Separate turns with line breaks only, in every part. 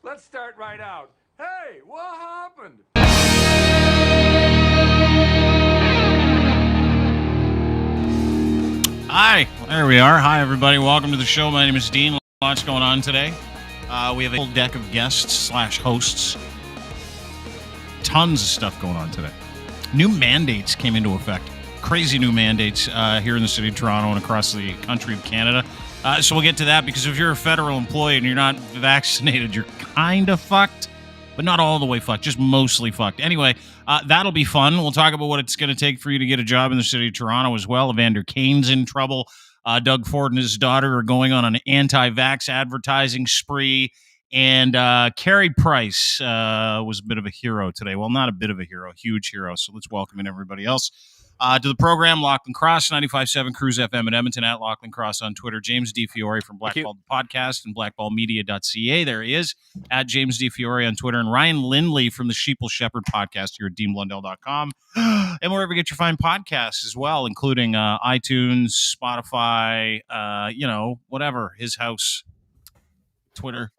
Let's start right out. Hey, what happened?
Hi, there we are. Hi, everybody. Welcome to the show. My name is Dean. Lots going on today. We have a full deck of guests / hosts. Tons of stuff going on today. New mandates came into effect. Crazy new mandates here in the city of Toronto and across the country of Canada. So we'll get to that because if you're a federal employee and you're not vaccinated, you're kind of fucked, but not all the way fucked, just mostly fucked. Anyway, that'll be fun. We'll talk about what it's going to take for you to get a job in the city of Toronto as well. Evander Kane's in trouble. Doug Ford and his daughter are going on an anti-vax advertising spree. And Carey Price was a bit of a hero today. Well, not a bit of a hero, huge hero. So let's welcome in everybody else to the program. Lachlan Cross, 95.7 Cruise FM in Edmonton, at Lachlan Cross on Twitter. James D. Fiore from Blackball Podcast and blackballmedia.ca. There he is, at James D. Fiore on Twitter. And Ryan Lindley from the Sheeple Shepherd Podcast here at DeanBlundell.com. And wherever you get your fine podcasts as well, including iTunes, Spotify, whatever, his house, Twitter.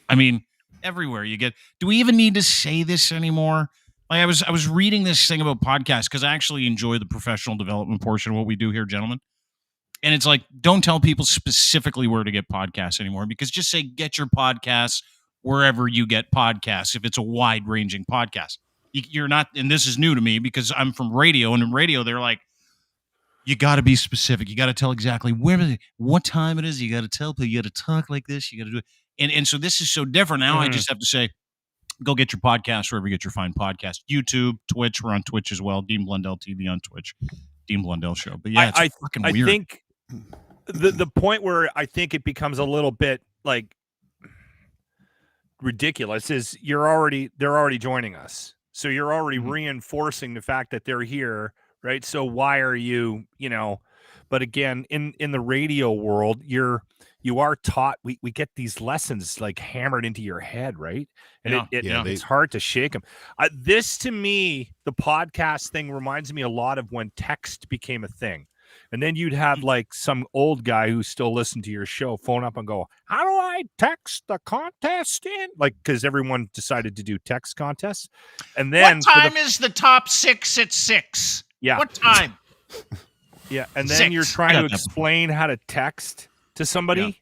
I mean, everywhere you get. Do we even need to say this anymore? Like I was reading this thing about podcasts because I actually enjoy the professional development portion of what we do here, gentlemen. And it's like, don't tell people specifically where to get podcasts anymore, because just say get your podcasts wherever you get podcasts. If it's a wide-ranging podcast, you're not. And this is new to me because I'm from radio, and in radio they're like, you got to be specific. You got to tell exactly what time it is. You got to tell people. You got to talk like this. You got to do it. And so this is so different now. I just have to say, go get your podcast wherever you get your fine podcast. YouTube, Twitch. We're on Twitch as well. Dean Blundell TV on Twitch. Dean Blundell Show. But yeah, it's fucking weird.
I think the point where I think it becomes a little bit like ridiculous is they're already joining us. So you're already reinforcing the fact that they're here, right? So why are you, but again, in the radio world, you are taught, we get these lessons like hammered into your head, right? And it's hard to shake them. This, to me, the podcast thing reminds me a lot of when text became a thing. And then you'd have like some old guy who still listened to your show phone up and go, how do I text the contest in? Like, because everyone decided to do text contests. And then
what time is the top 6 at 6?
Yeah.
What time?
Yeah. And then you're trying to explain how to text to somebody.
Yeah.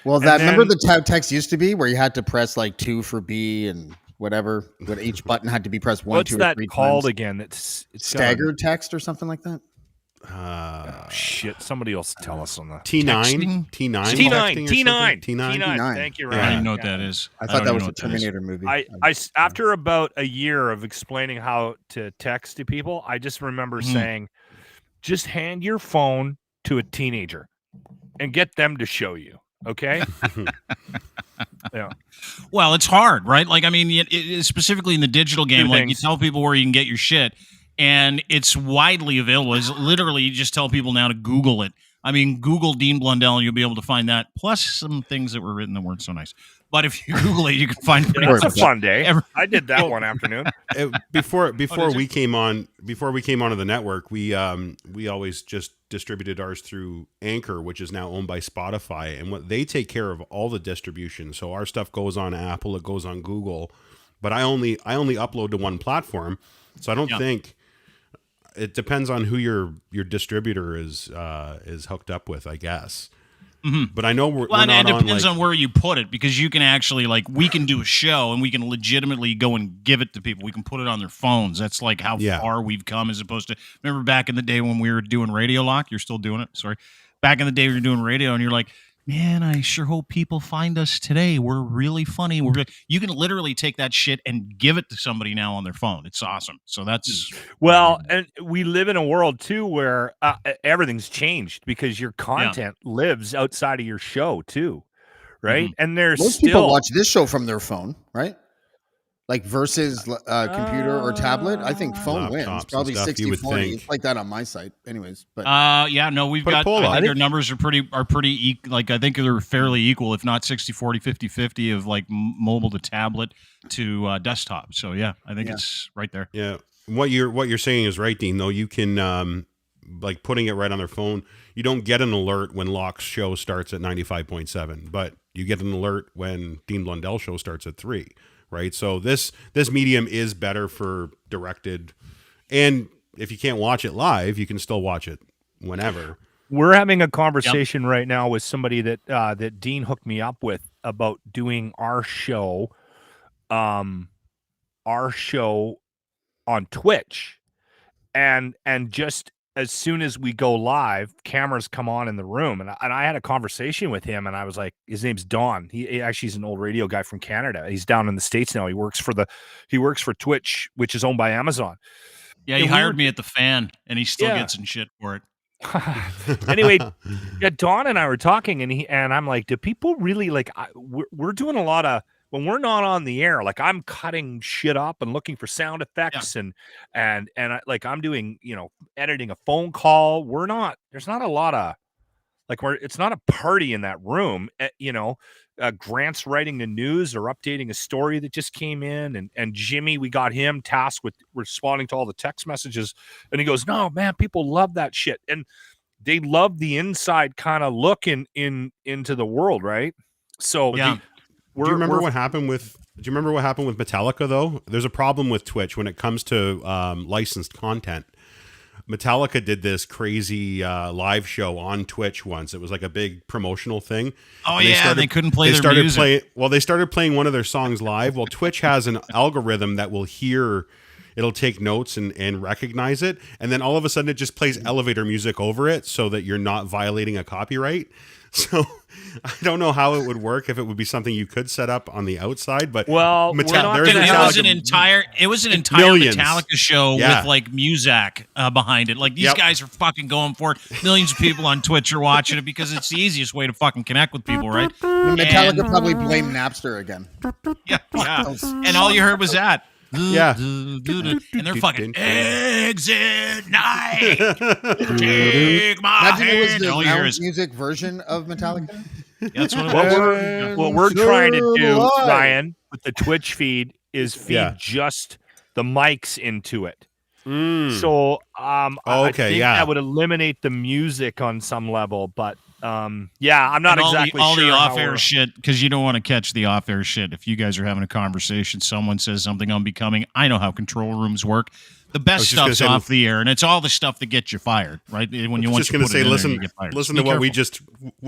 Well, remember the text used to be where you had to press like 2 for B and whatever, but each button had to be pressed 1, 2, or 3 times. What's that
called again? It's
staggered text or something like that.
Shit! Somebody else tell us on that.
T9.
Thank you, Ryan.
I don't even know what that is.
I thought that was a Terminator movie.
I after about a year of explaining how to text to people, I just remember saying, just hand your phone to a teenager and get them to show you. Okay. Yeah.
Well, it's hard, right? Like, I mean, specifically in the digital game, like you tell people where you can get your shit, and it's widely available. It's literally, you just tell people now to Google it. I mean, Google Dean Blundell, and you'll be able to find that. Plus some things that were written that weren't so nice. But if you Google it, you can find it.
That's a fun day. I did that one afternoon.
Before we came onto the network, we always just distributed ours through Anchor, which is now owned by Spotify, and what they take care of all the distribution. So our stuff goes on Apple, it goes on Google, but I only upload to one platform. So I don't think it depends on who your distributor is hooked up with, I guess. But I know we're
Well,
not
and it depends
on
on where you put it, because you can actually, like, we can do a show and we can legitimately go and give it to people. We can put it on their phones. That's like how far we've come, as opposed to, remember back in the day when we were doing Radio Lock? You're still doing it. Sorry. Back in the day we were doing radio and you're like, man, I sure hope people find us today. We're really funny. You can literally take that shit and give it to somebody now on their phone. It's awesome. So that's
and we live in a world too where everything's changed because your content lives outside of your show too, right? And there's
most people watch this show from their phone, right? Like versus computer or tablet. I think phone wins. Probably 60-40. It's like that on my site, anyways. But
we've got. I think our numbers are pretty like, I think they're fairly equal, if not 60-40, 50-50 of like mobile to tablet to desktop. So yeah, I think it's right there.
Yeah, what you're saying is right, Dean. Though you can like putting it right on their phone. You don't get an alert when Locke's show starts at 95.7, but you get an alert when Dean Blundell's show starts at 3. Right, so this medium is better for directed, and if you can't watch it live, you can still watch it whenever.
We're having a conversation right now with somebody that Dean hooked me up with about doing our show on Twitch, and just as soon as we go live, cameras come on in the room, and I had a conversation with him, and I was like, his name's Don. He actually is an old radio guy from Canada. He's down in the States now. He works for Twitch, which is owned by Amazon.
Yeah, he hired me at the Fan, and he still gets in shit for it.
Anyway, Don and I were talking, and I'm like, do people really like? We're doing a lot of. When we're not on the air, like I'm cutting shit up and looking for sound effects and I'm doing, editing a phone call. There's not a lot of it's not a party in that room. Grant's writing the news or updating a story that just came in, and Jimmy, we got him tasked with responding to all the text messages, and he goes, no, man, people love that shit. And they love the inside kind of look into the world. Right. So
do you remember what happened with Metallica though? There's a problem with Twitch when it comes to licensed content. Metallica did this crazy live show on Twitch once. It was like a big promotional thing.
Oh, and they couldn't play their music.
They started playing one of their songs live. Well, Twitch has an algorithm that will it'll take notes and recognize it. And then all of a sudden it just plays elevator music over it so that you're not violating a copyright. So I don't know how it would work, if it would be something you could set up on the outside, but
it was an entire Metallica show with like Muzak behind it. Like these guys are fucking going for it. Millions of people on Twitch are watching it because it's the easiest way to fucking connect with people, right?
Metallica probably blamed Napster again.
Yeah. And all you heard was that. And they're fucking exit night. Take my hand.
It was the music version of Metallica.
That's what
we're trying to do, Ryan, with the Twitch feed is feed just the mics into it. So I think that would eliminate the music on some level, but I'm not exactly
all
sure
the off-air shit, because you don't want to catch the off-air shit. If you guys are having a conversation, someone says something unbecoming. I know how control rooms work. The best stuff's off the air, and it's all the stuff that gets you fired, right? When you want to put it in there, you get fired.
Listen to what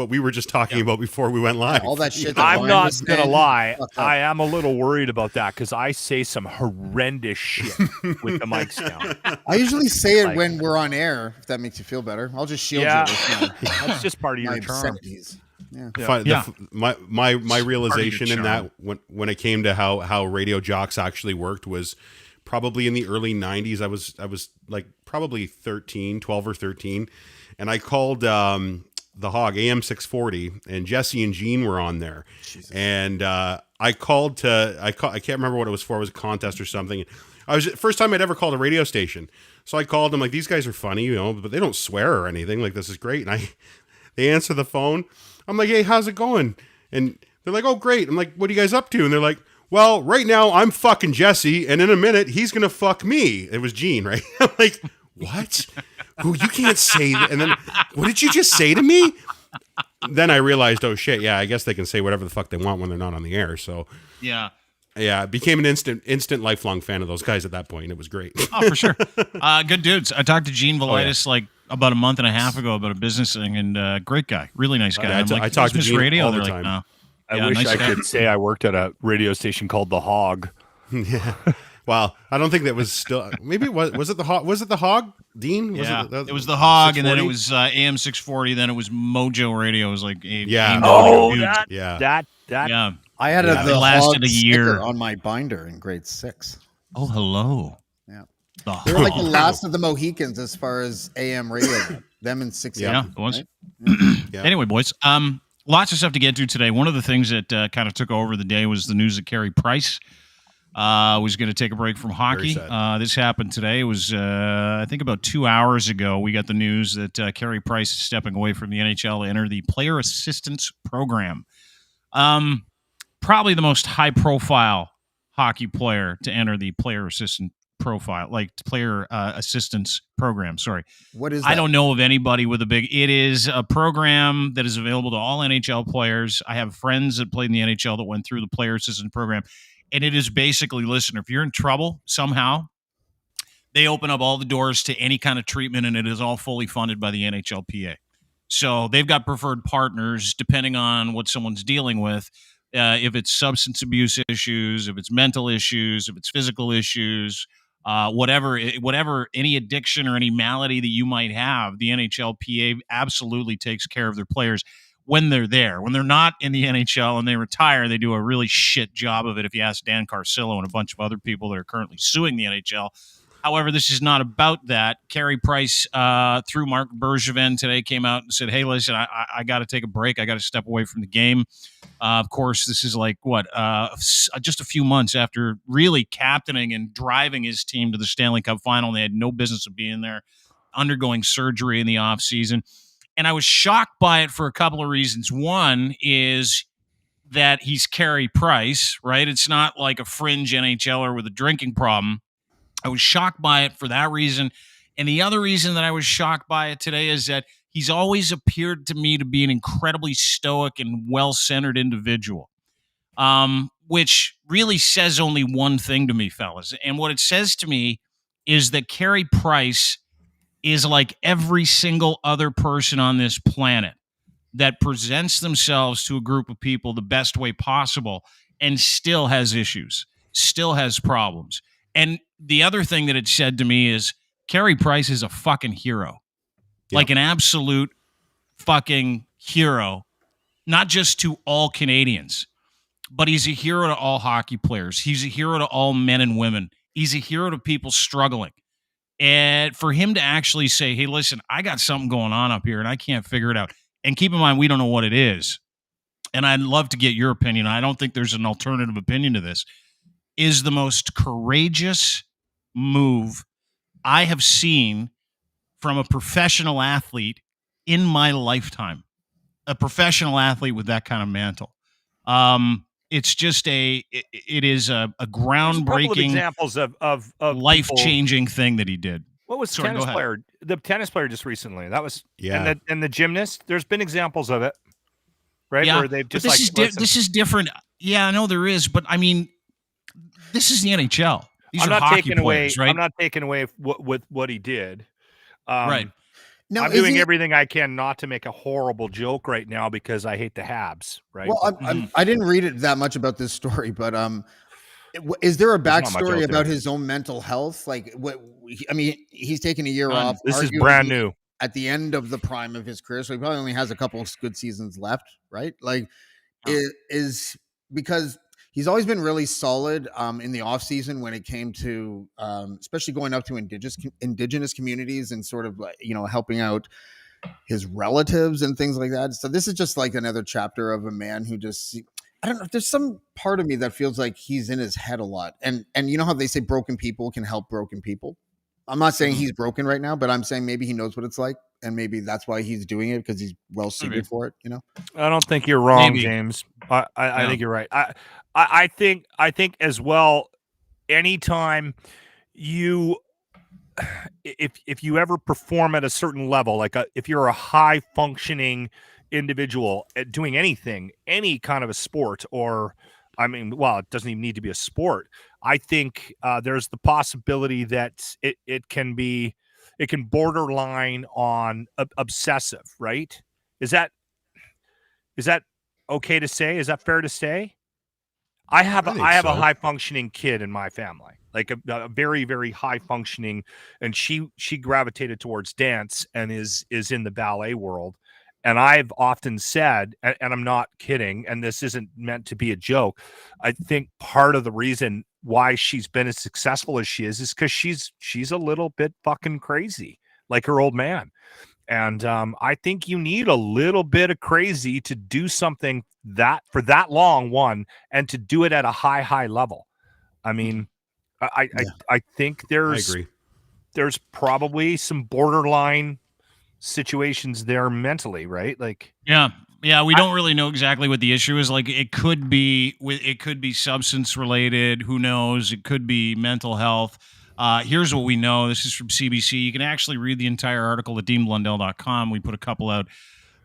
we were just talking about before we went live.
All that shit.
I'm not gonna lie, I am a little worried about that because I say some horrendous shit with the mics down.
I usually say it when we're on air. If that makes you feel better, I'll just shield you.
That's just part of your charm.
My realization in that when it came to how radio jocks actually worked was probably in the early 90s. I was like probably 12 or 13, and I called the Hog AM 640, and Jesse and Gene were on there. Jesus. And I can't remember what it was for. It was a contest or something. First time I'd ever called a radio station, so I called them, like, these guys are funny, but they don't swear or anything. Like, this is great. And they answer the phone. I'm like, hey, how's it going? And they're like, oh, great. I'm like, what are you guys up to? And they're like, well, right now I'm fucking Jesse, and in a minute he's gonna fuck me. It was Gene, right? I'm like, what? You can't say that. And then, what did you just say to me? Then I realized, oh shit, yeah, I guess they can say whatever the fuck they want when they're not on the air. So
yeah,
I became an instant lifelong fan of those guys at that point. It was great.
Oh, for sure. Good dudes. I talked to Gene Velitis about a month and a half ago about a business thing, and great guy, really nice guy.
I talk to Gene
radio.
all the
They're
time.
like, no.
I wish I could say I worked at a radio station called The Hog.
Yeah. Well, I don't think that was still. Maybe was it the Hog? Was it the Hog, Dean?
It was the Hog, and then it was AM 640. Then it was Mojo Radio. It was like
yeah.
That.
I had
the lasted a year
on my binder in grade 6.
Oh, hello.
Yeah, they were like the last of the Mohicans as far as AM radio. Them in 6.
Yeah, it was.
Right?
Yeah. Anyway, boys, lots of stuff to get to today. One of the things that kind of took over the day was the news that Carey Price was going to take a break from hockey. This happened today. It was, I think, about 2 hours ago. We got the news that Carey Price is stepping away from the NHL to enter the player assistance program. Probably the most high-profile hockey player to enter the player assistance program. Sorry.
What is that?
I don't know of anybody with a big. It is a program that is available to all NHL players. I have friends that played in the NHL that went through the player assistance program. And it is basically, listen, if you're in trouble somehow, they open up all the doors to any kind of treatment, and it is all fully funded by the NHLPA. So they've got preferred partners depending on what someone's dealing with. If it's substance abuse issues, if it's mental issues, if it's physical issues, whatever, any addiction or any malady that you might have, the NHLPA absolutely takes care of their players when they're there. When they're not in the NHL and they retire, they do a really shit job of it, if you ask Dan Carcillo and a bunch of other people that are currently suing the NHL. However, this is not about that. Carey Price, through Mark Bergevin today, came out and said, hey, listen, I got to take a break. I got to step away from the game. Of course, this is like, just a few months after really captaining and driving his team to the Stanley Cup final. And they had no business of being there, undergoing surgery in the offseason. And I was shocked by it for a couple of reasons. One is that he's Carey Price, right? It's not like a fringe NHLer with a drinking problem. I was shocked by it for that reason. And the other reason that I was shocked by it today is that he's always appeared to me to be an incredibly stoic and well-centered individual, which really says only one thing to me, fellas. And what it says to me is that Carey Price is like every single other person on this planet that presents themselves to a group of people the best way possible and still has issues, still has problems. And the other thing that it said to me is Carey Price is a fucking hero, like an absolute fucking hero, not just to all Canadians, but he's a hero to all hockey players. He's a hero to all men and women. He's a hero to people struggling. And for him to actually say, hey, listen, I got something going on up here and I can't figure it out. And keep in mind, we don't know what it is. And I'd love to get your opinion. I don't think there's an alternative opinion to this. Is the most courageous move I have seen from a professional athlete in my lifetime. A professional athlete with that kind of mantle. It's just it is a groundbreaking
examples of
life-changing thing that he did.
What was tennis player? The tennis player just recently. That was and the gymnast. There's been examples of it, right?
Yeah,
where they've just
this is different. Yeah, I know there is, but I mean, this is the NHL. These
I'm
are
not
hockey
taking
players,
away.
right?
I'm not taking away what he did.
Right.
Now,
I'm doing everything I can not to make a horrible joke right now because I hate the Habs. Right.
Well, I didn't read it that much about this story, but is there a backstory about his own mental health? Like, I mean, he's taking a year off.
This is brand new.
At the end of the prime of his career, so he probably only has a couple of good seasons left, right? Like, is because he's always been really solid in the off season when it came to, especially going up to indigenous communities and sort of like, helping out his relatives and things like that. So this is just like another chapter of a man who just, I don't know. There's some part of me that feels like he's in his head a lot. And you know how they say broken people can help broken people? I'm not saying he's broken right now, but I'm saying maybe he knows what it's like. And maybe that's why he's doing it, because he's well suited for it.
I don't think you're wrong, James. I think you're right. I think as well, anytime if you ever perform at a certain level, like if you're a high functioning individual at doing anything, any kind of a sport, or it doesn't even need to be a sport. I think there's the possibility that it can be borderline on obsessive, right? Is that okay to say? Is that fair to say? I have
think
a
so.
high functioning kid in my family, like a very, very high functioning, and she gravitated towards dance and is in the ballet world. And I've often said, and I'm not kidding, and this isn't meant to be a joke, I think part of the reason why she's been as successful as she is because she's a little bit fucking crazy, like her old man. And I think you need a little bit of crazy to do something that for that long, one, and to do it at a high level. I mean, I think
I
there's
agree.
probably some borderline situations there mentally, right? Like,
Yeah. We don't really know exactly what the issue is. Like, it could be substance related. Who knows? It could be mental health. Here's what we know. This is from CBC. You can actually read the entire article at deanblundell.com. We put a couple out.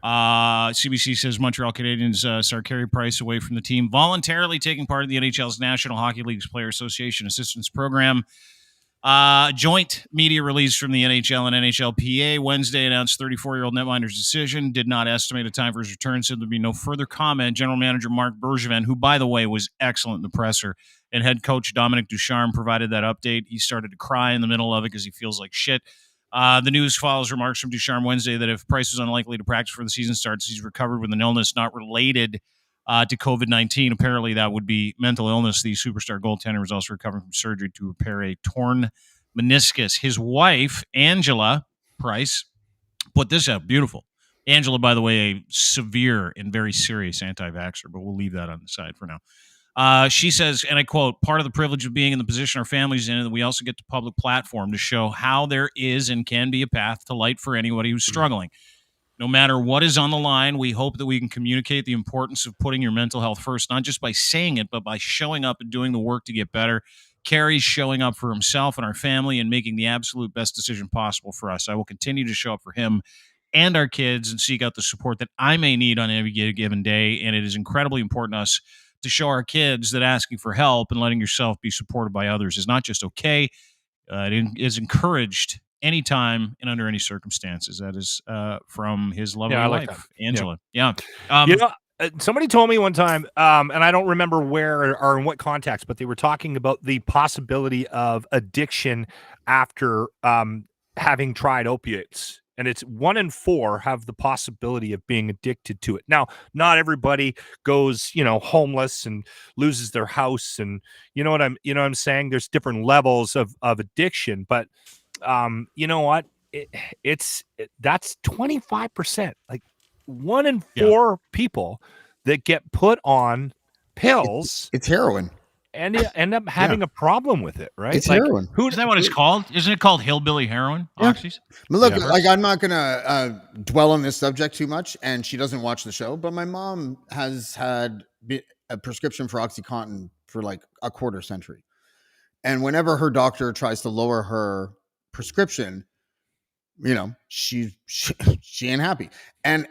CBC says Montreal Canadiens start Carey Price away from the team, voluntarily taking part in the NHL's National Hockey League's Player Association Assistance Program. Joint media release from the NHL and NHLPA Wednesday announced 34-year-old netminder's decision, did not estimate a time for his return, said there'd be no further comment. General manager Marc Bergevin, who, by the way, was excellent in the presser, and head coach Dominic Ducharme provided that update. He started to cry in the middle of it because he feels like shit. The news follows remarks from Ducharme Wednesday that if Price is unlikely to practice before the season starts, he's recovered with an illness not related to COVID-19. Apparently, that would be mental illness. The superstar goaltender was also recovering from surgery to repair a torn meniscus. His wife, Angela Price, put this out. Beautiful. Angela, by the way, a severe and very serious anti-vaxxer, but we'll leave that on the side for now. She says, and I quote, part of the privilege of being in the position our family's in, that we also get to public platform to show how there is and can be a path to light for anybody who's struggling. No matter what is on the line, we hope that we can communicate the importance of putting your mental health first, not just by saying it, but by showing up and doing the work to get better. Carey's showing up for himself and our family and making the absolute best decision possible for us. I will continue to show up for him and our kids and seek out the support that I may need on every given day. And it is incredibly important to us to show our kids that asking for help and letting yourself be supported by others is not just okay. It is encouraged anytime and under any circumstances. That is from his lovely wife, Angela. Yeah.
Somebody told me one time, and I don't remember where or in what context, but they were talking about the possibility of addiction after having tried opiates. And it's 1 in 4 have the possibility of being addicted to it. Now, not everybody goes, homeless and loses their house, and you know what I'm saying. There's different levels of addiction, but you know what? That's 25%. Like 1 in 4 people that get put on pills.
It's heroin.
And you end up having a problem with it, right?
It's heroin.
Isn't that what it's called? Isn't it called hillbilly heroin?
Yeah.
Oxys?
But look, I'm not going to dwell on this subject too much, and she doesn't watch the show, but my mom has had a prescription for OxyContin for like a quarter century. And whenever her doctor tries to lower her prescription, she ain't happy. And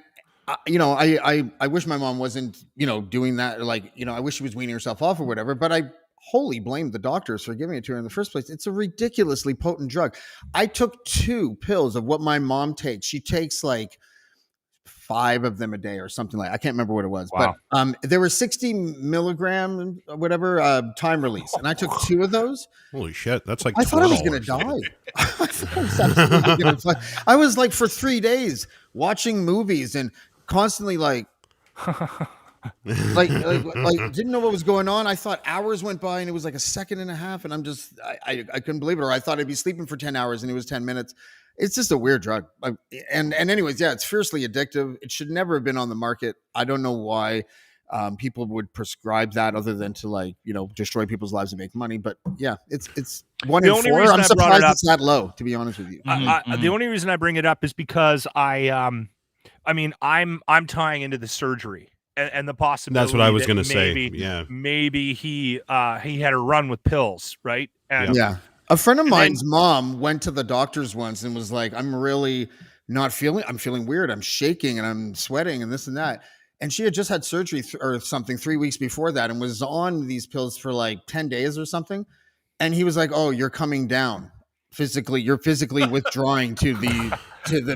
I wish my mom wasn't, doing that. Like, I wish she was weaning herself off or whatever, but I wholly blame the doctors for giving it to her in the first place. It's a ridiculously potent drug. I took 2 pills of what my mom takes. She takes like 5 of them a day or something like, I can't remember what it was,
wow.
But there were 60 milligram, whatever, time release. And I took 2 of those.
Holy shit. That's like,
I thought I was going to die. I was like for 3 days watching movies and constantly like didn't know what was going on. I thought hours went by and it was like a second and a half, and I couldn't believe it. Or I thought I'd be sleeping for 10 hours and it was 10 minutes. It's just a weird drug. And anyways, it's fiercely addictive. It should never have been on the market. I don't know why people would prescribe that other than to destroy people's lives and make money. But it's 1 in 4. I'm surprised it's that low, to be honest with you.
The only reason I bring it up is because I'm tying into the surgery and the possibility.
That's what I was going to say. Yeah,
maybe he had a run with pills, right? And
a friend of mine's mom went to the doctors once and was like, I'm really not feeling. I'm feeling weird. I'm shaking and I'm sweating and this and that. And she had just had surgery or something 3 weeks before that and was on these pills for like 10 days or something. And he was like, "Oh, you're coming down." you're physically withdrawing to the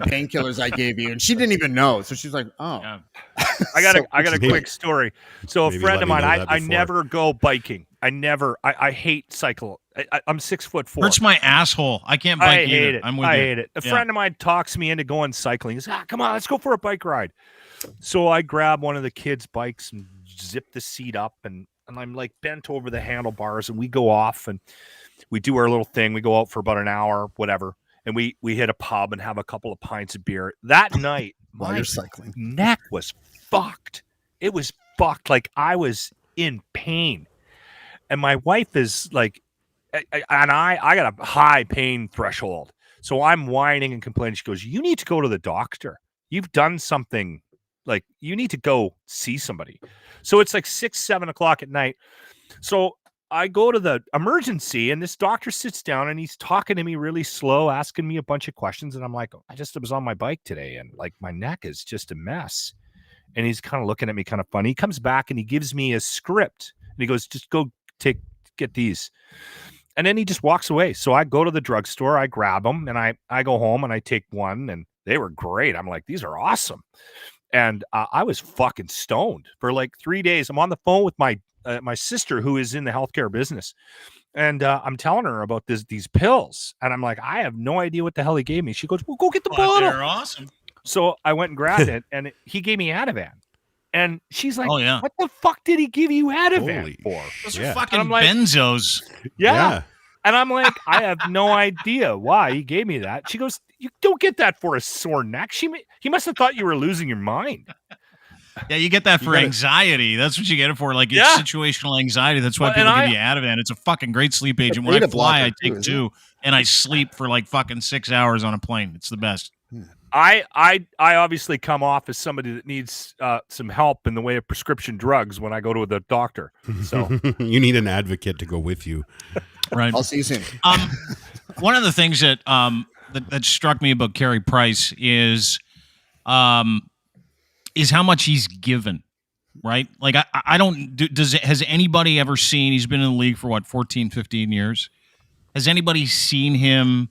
painkillers I gave you, and she didn't even know. So she's like, oh,
Yeah.
I got a quick story. So a
Maybe
friend
let
of
me
mine,
know that
I
before.
never go biking. I hate cycle. I'm 6'4".
Hurts my asshole. I can't
I
bike
hate
either.
it.
I'm with
I
you.
hate it. A
Yeah.
friend of mine talks me into going cycling. He says, come on, let's go for a bike ride. So I grab one of the kids' bikes and zip the seat up, and I'm like bent over the handlebars, and we go off and we do our little thing. We go out for about an hour, whatever, and we hit a pub and have a couple of pints of beer. That night,
while
my
you're cycling,
neck was fucked. It was fucked. Like I was in pain, and my wife is like, I got a high pain threshold, so I'm whining and complaining. She goes, "You need to go to the doctor. You've done something. Like you need to go see somebody." So it's like 6, 7 o'clock at night. So I go to the emergency, and this doctor sits down and he's talking to me really slow, asking me a bunch of questions. And I'm like, I was on my bike today, and like my neck is just a mess. And he's kind of looking at me kind of funny. He comes back and he gives me a script, and he goes, just go get these. And then he just walks away. So I go to the drugstore, I grab them, and I go home and I take one, and they were great. I'm like, these are awesome. And I was fucking stoned for like 3 days. I'm on the phone with my sister, who is in the healthcare business. And I'm telling her about these pills. And I'm like, I have no idea what the hell he gave me. She goes, well, go get the bottle.
They're awesome.
So I went and grabbed it, and he gave me Ativan. And she's like,
Oh, yeah.
what the fuck did he give you Ativan
Holy
for?
Those
Yeah.
are fucking
I'm like-
benzos.
Yeah. And I'm like, I have no idea why he gave me that. She goes, you don't get that for a sore neck. He must have thought you were losing your mind.
Yeah, you get that for
gotta-
anxiety. That's what you get it for. Like, it's
Yeah.
situational anxiety. That's why
Well,
people
and
give you Ativan. It's a fucking great sleep agent. When I
beta
fly,
blocker
I take
too, isn't
two, and I sleep for like fucking 6 hours on a plane. It's the best.
I obviously come off as somebody that needs some help in the way of prescription drugs when I go to the doctor. So
You need an advocate to go with you.
Right.
I'll see you soon.
One of the things that that struck me about Carey Price is how much he's given, right? Like I don't has anybody ever seen, he's been in the league for what, 14, 15 years? Has anybody seen him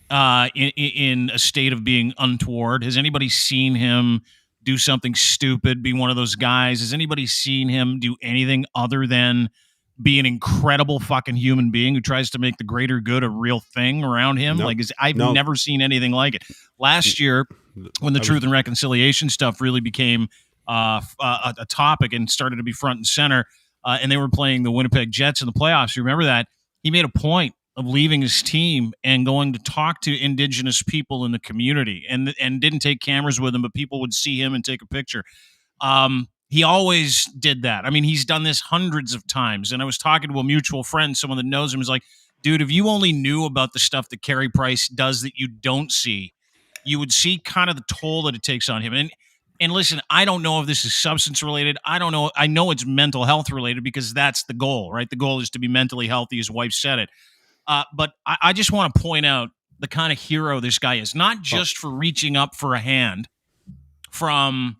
in a state of being untoward? Has anybody seen him do something stupid, be one of those guys? Has anybody seen him do anything other than be an incredible fucking human being who tries to make the greater good a real thing around him?
Nope.
Like, I've never seen anything like it. Last year, when the Truth and Reconciliation stuff really became a topic and started to be front and center, and they were playing the Winnipeg Jets in the playoffs, you remember that? He made a point of leaving his team and going to talk to Indigenous people in the community, and didn't take cameras with him, but people would see him and take a picture. He always did that. I mean, he's done this hundreds of times. And I was talking to a mutual friend, someone that knows him, was like, dude, if you only knew about the stuff that Carey Price does that you don't see, you would see kind of the toll that it takes on him. And listen, I don't know if this is substance related. I don't know. I know it's mental health related, because that's the goal, right? The goal is to be mentally healthy. His wife said it. But I just want to point out the kind of hero this guy is, not just for reaching up for a hand from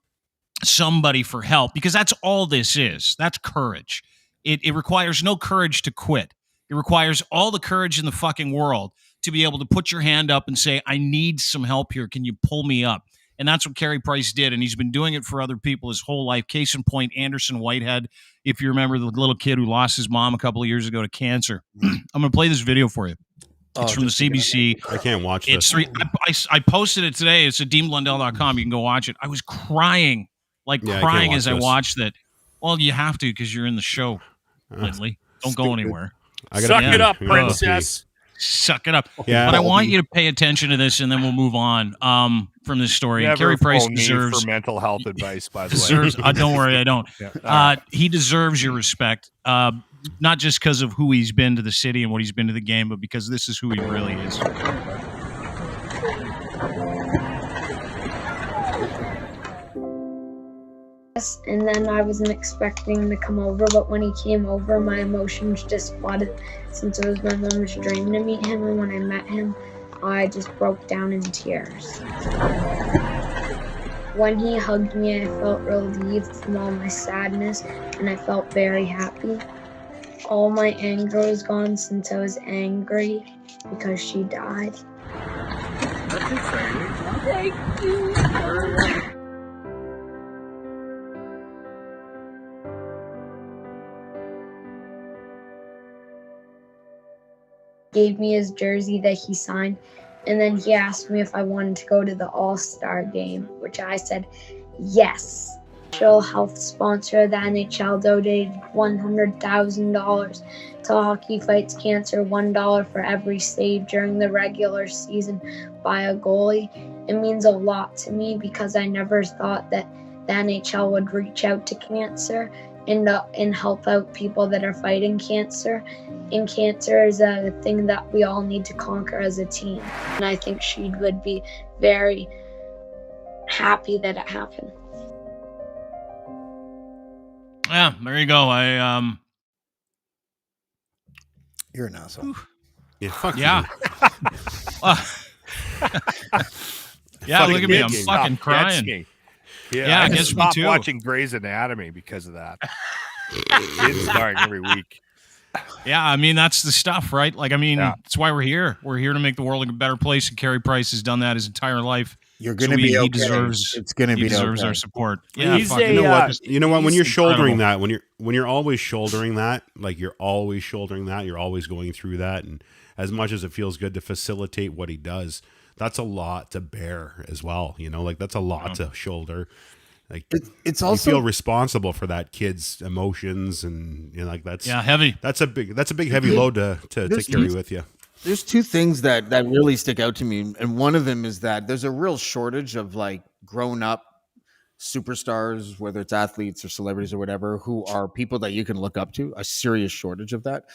somebody for help, because that's all this is. That's courage. It requires no courage to quit. It requires all the courage in the fucking world to be able to put your hand up and say, I need some help here. Can you pull me up? And that's what Carey Price did, and he's been doing it for other people his whole life. Case in point, Anderson Whitehead, if you remember, the little kid who lost his mom a couple of years ago to cancer. I'm going to play this video for you. It's from the CBC.
I can't watch
It's
this.
I posted it today. It's at deanblundell.com. You can go watch it. I was crying,
crying
as I
this.
watched it. Well, you have to, because you're in the show, Lindley. Don't go anywhere.
suck it up,
Yeah.
princess.
Suck it up.
Yeah.
But I want you to pay attention to this, and then we'll move on from this story.
Never
Carey Price
phone me
deserves
for mental health advice, by the
deserves.
way.
Don't worry, I don't.
Yeah.
He deserves your respect, not just because of who he's been to the city and what he's been to the game, but because this is who he really is.
And then I wasn't expecting him to come over, but when he came over, my emotions just flooded since it was my mom's dream to meet him, and when I met him, I just broke down in tears. When he hugged me, I felt relieved from all my sadness, and I felt very happy. All my anger was gone since I was angry, because she died.
That's exciting.
Thank you. Gave me his jersey that he signed, and then he asked me if I wanted to go to the All-Star game, which I said yes. National health sponsor of the NHL donated $100,000 to Hockey Fights Cancer, $1 for every save during the regular season by a goalie. It means a lot to me because I never thought that the NHL would reach out to cancer and help out people that are fighting cancer. And cancer is a thing that we all need to conquer as a team. And I think she would be very happy that it happened.
Yeah, there you go.
You're an asshole.
Yeah, fuck
Yeah. Yeah, look at me. I'm fucking crying.
Me.
Yeah,
I
it
just
gets me
stopped
too.
watching Grey's Anatomy because of that. It's starting every week.
Yeah, I mean, that's the stuff, right? Like, I mean,
Yeah.
that's why we're here. We're here to make the world a better place, and Carey Price has done that his entire life.
You're going to
So
be okay.
He deserves.
It's going to be
He deserves
okay.
our support. Yeah,
He's
fuck
a,
it.
You know what? When
he's
you're shouldering
incredible.
that, when you're always shouldering that, like you're always shouldering that, you're always going through that, and as much as it feels good to facilitate what he does, that's a lot to bear as well. You know, like that's a lot to shoulder. Like
It's
you
also
feel responsible for that kid's emotions, and you know, like that's
heavy.
That's a big heavy load to carry with you.
there's two things that really stick out to me, and one of them is that there's a real shortage of like grown up superstars, whether it's athletes or celebrities or whatever, who are people that you can look up to. A serious shortage of that.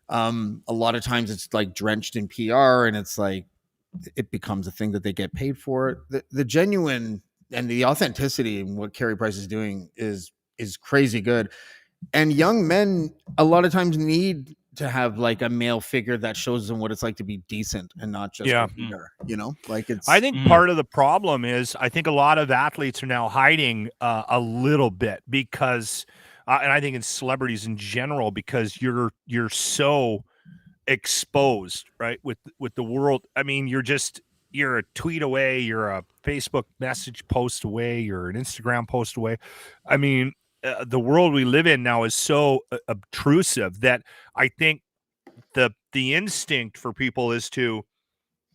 A lot of times it's like drenched in PR, and it's like it becomes a thing that they get paid for. The genuine and the authenticity in what Carey Price is doing is crazy good. And young men a lot of times need to have like a male figure that shows them what it's like to be decent and not just
Yeah.
a leader, you know, like it's,
I think part of the problem is I think a lot of athletes are now hiding a little bit because, and I think in celebrities in general, because you're so exposed, right, with the world. I mean, you're a tweet away, you're a Facebook message post away, you're an Instagram post away. I mean, the world we live in now is so obtrusive that I think the instinct for people is to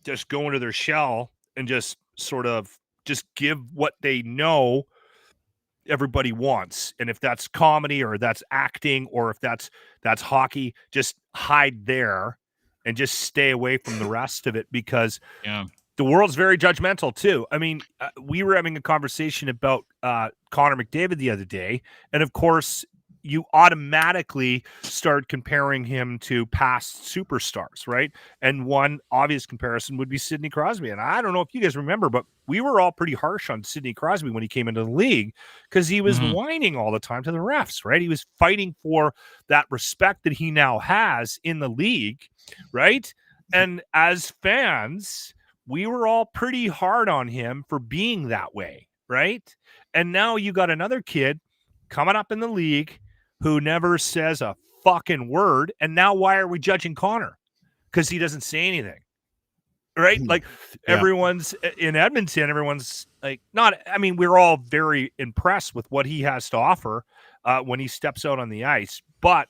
just go into their shell and just sort of just give what they know everybody wants. And if that's comedy or that's acting or if that's hockey, just hide there and just stay away from the rest of it because the world's very judgmental too. I mean, we were having a conversation about Connor McDavid the other day, and of course you automatically start comparing him to past superstars, right? And one obvious comparison would be Sidney Crosby. And I don't know if you guys remember, but we were all pretty harsh on Sidney Crosby when he came into the league because he was whining all the time to the refs, right? He was fighting for that respect that he now has in the league, right? And as fans, we were all pretty hard on him for being that way, right? And now you got another kid coming up in the league who never says a fucking word. And now why are we judging Connor? Because he doesn't say anything, right? Like everyone's in Edmonton, everyone's like, we're all very impressed with what he has to offer when he steps out on the ice. But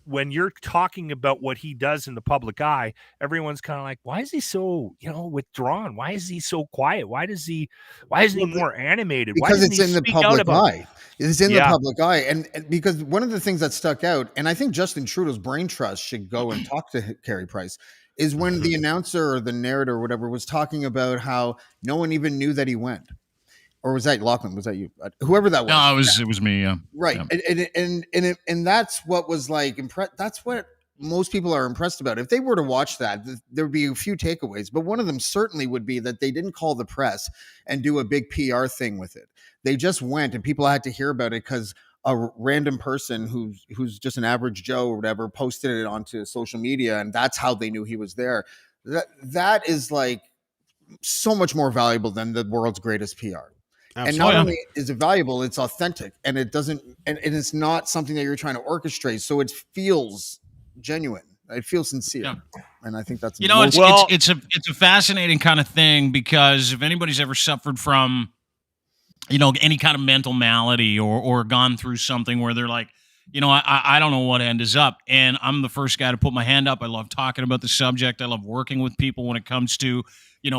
when you're talking about what he does in the public eye, everyone's kind of like, why is he so, withdrawn? Why is he so quiet? Why isn't he more animated?
Because it's in the public eye. It's in the public eye. And because one of the things that stuck out, and I think Justin Trudeau's brain trust should go and talk to Carey Price, is when the announcer or the narrator or whatever was talking about how no one even knew that he went. Or was that Lachlan? Was that you? Whoever that was.
No, it was me. Yeah.
Right.
Yeah.
And that's what was like that's what most people are impressed about. If they were to watch that, there would be a few takeaways, but one of them certainly would be that they didn't call the press and do a big PR thing with it. They just went and people had to hear about it because a random person who's just an average Joe or whatever posted it onto social media, and that's how they knew he was there. That is like so much more valuable than the world's greatest PR. Absolutely. And not only is it valuable, it's authentic, and it doesn't, and it's not something that you're trying to orchestrate. So it feels genuine, I feel sincere.
Yeah.
And I think that's
it's a fascinating kind of thing, because if anybody's ever suffered from, any kind of mental malady or gone through something where they're like, I don't know what end is up, and I'm the first guy to put my hand up. I love talking about the subject. I love working with people when it comes to,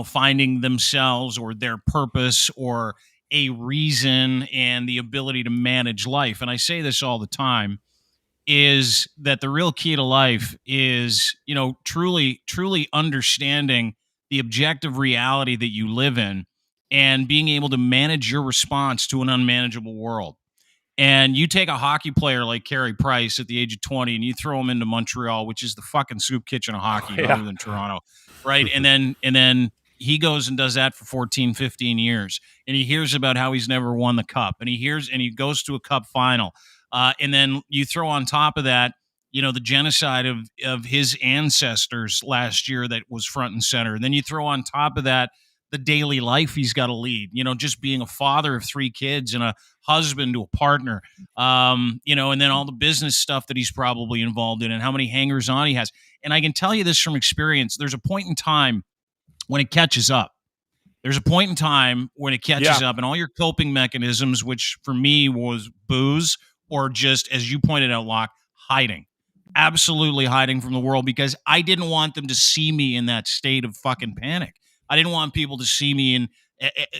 finding themselves or their purpose or a reason and the ability to manage life. And I say this all the time, is that the real key to life is, truly understanding the objective reality that you live in and being able to manage your response to an unmanageable world. And you take a hockey player like Carey Price at the age of 20 and you throw him into Montreal, which is the fucking soup kitchen of hockey other than Toronto, right? And then he goes and does that for 14, 15 years. And he hears about how he's never won the cup. And he goes to a cup final. And then you throw on top of that, the genocide of his ancestors last year that was front and center. And then you throw on top of that the daily life he's got to lead, just being a father of 3 kids and a husband to a partner, and then all the business stuff that he's probably involved in and how many hangers on he has. And I can tell you this from experience. There's a point in time when it catches up. There's a point in time when it catches up, and all your coping mechanisms, which for me was booze, or just, as you pointed out, Locke, hiding. Absolutely hiding from the world, because I didn't want them to see me in that state of fucking panic. I didn't want people to see me in,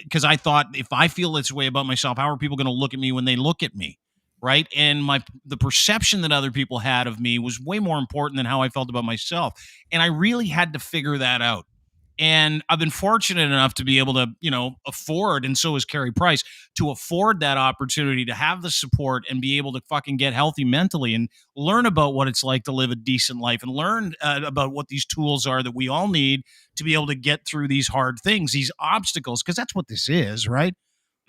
because I thought, if I feel this way about myself, how are people going to look at me when they look at me, right? And the perception that other people had of me was way more important than how I felt about myself. And I really had to figure that out. And I've been fortunate enough to be able to, afford, and so is Carey Price, to afford that opportunity to have the support and be able to fucking get healthy mentally and learn about what it's like to live a decent life, and learn about what these tools are that we all need to be able to get through these hard things, these obstacles, because that's what this is, right?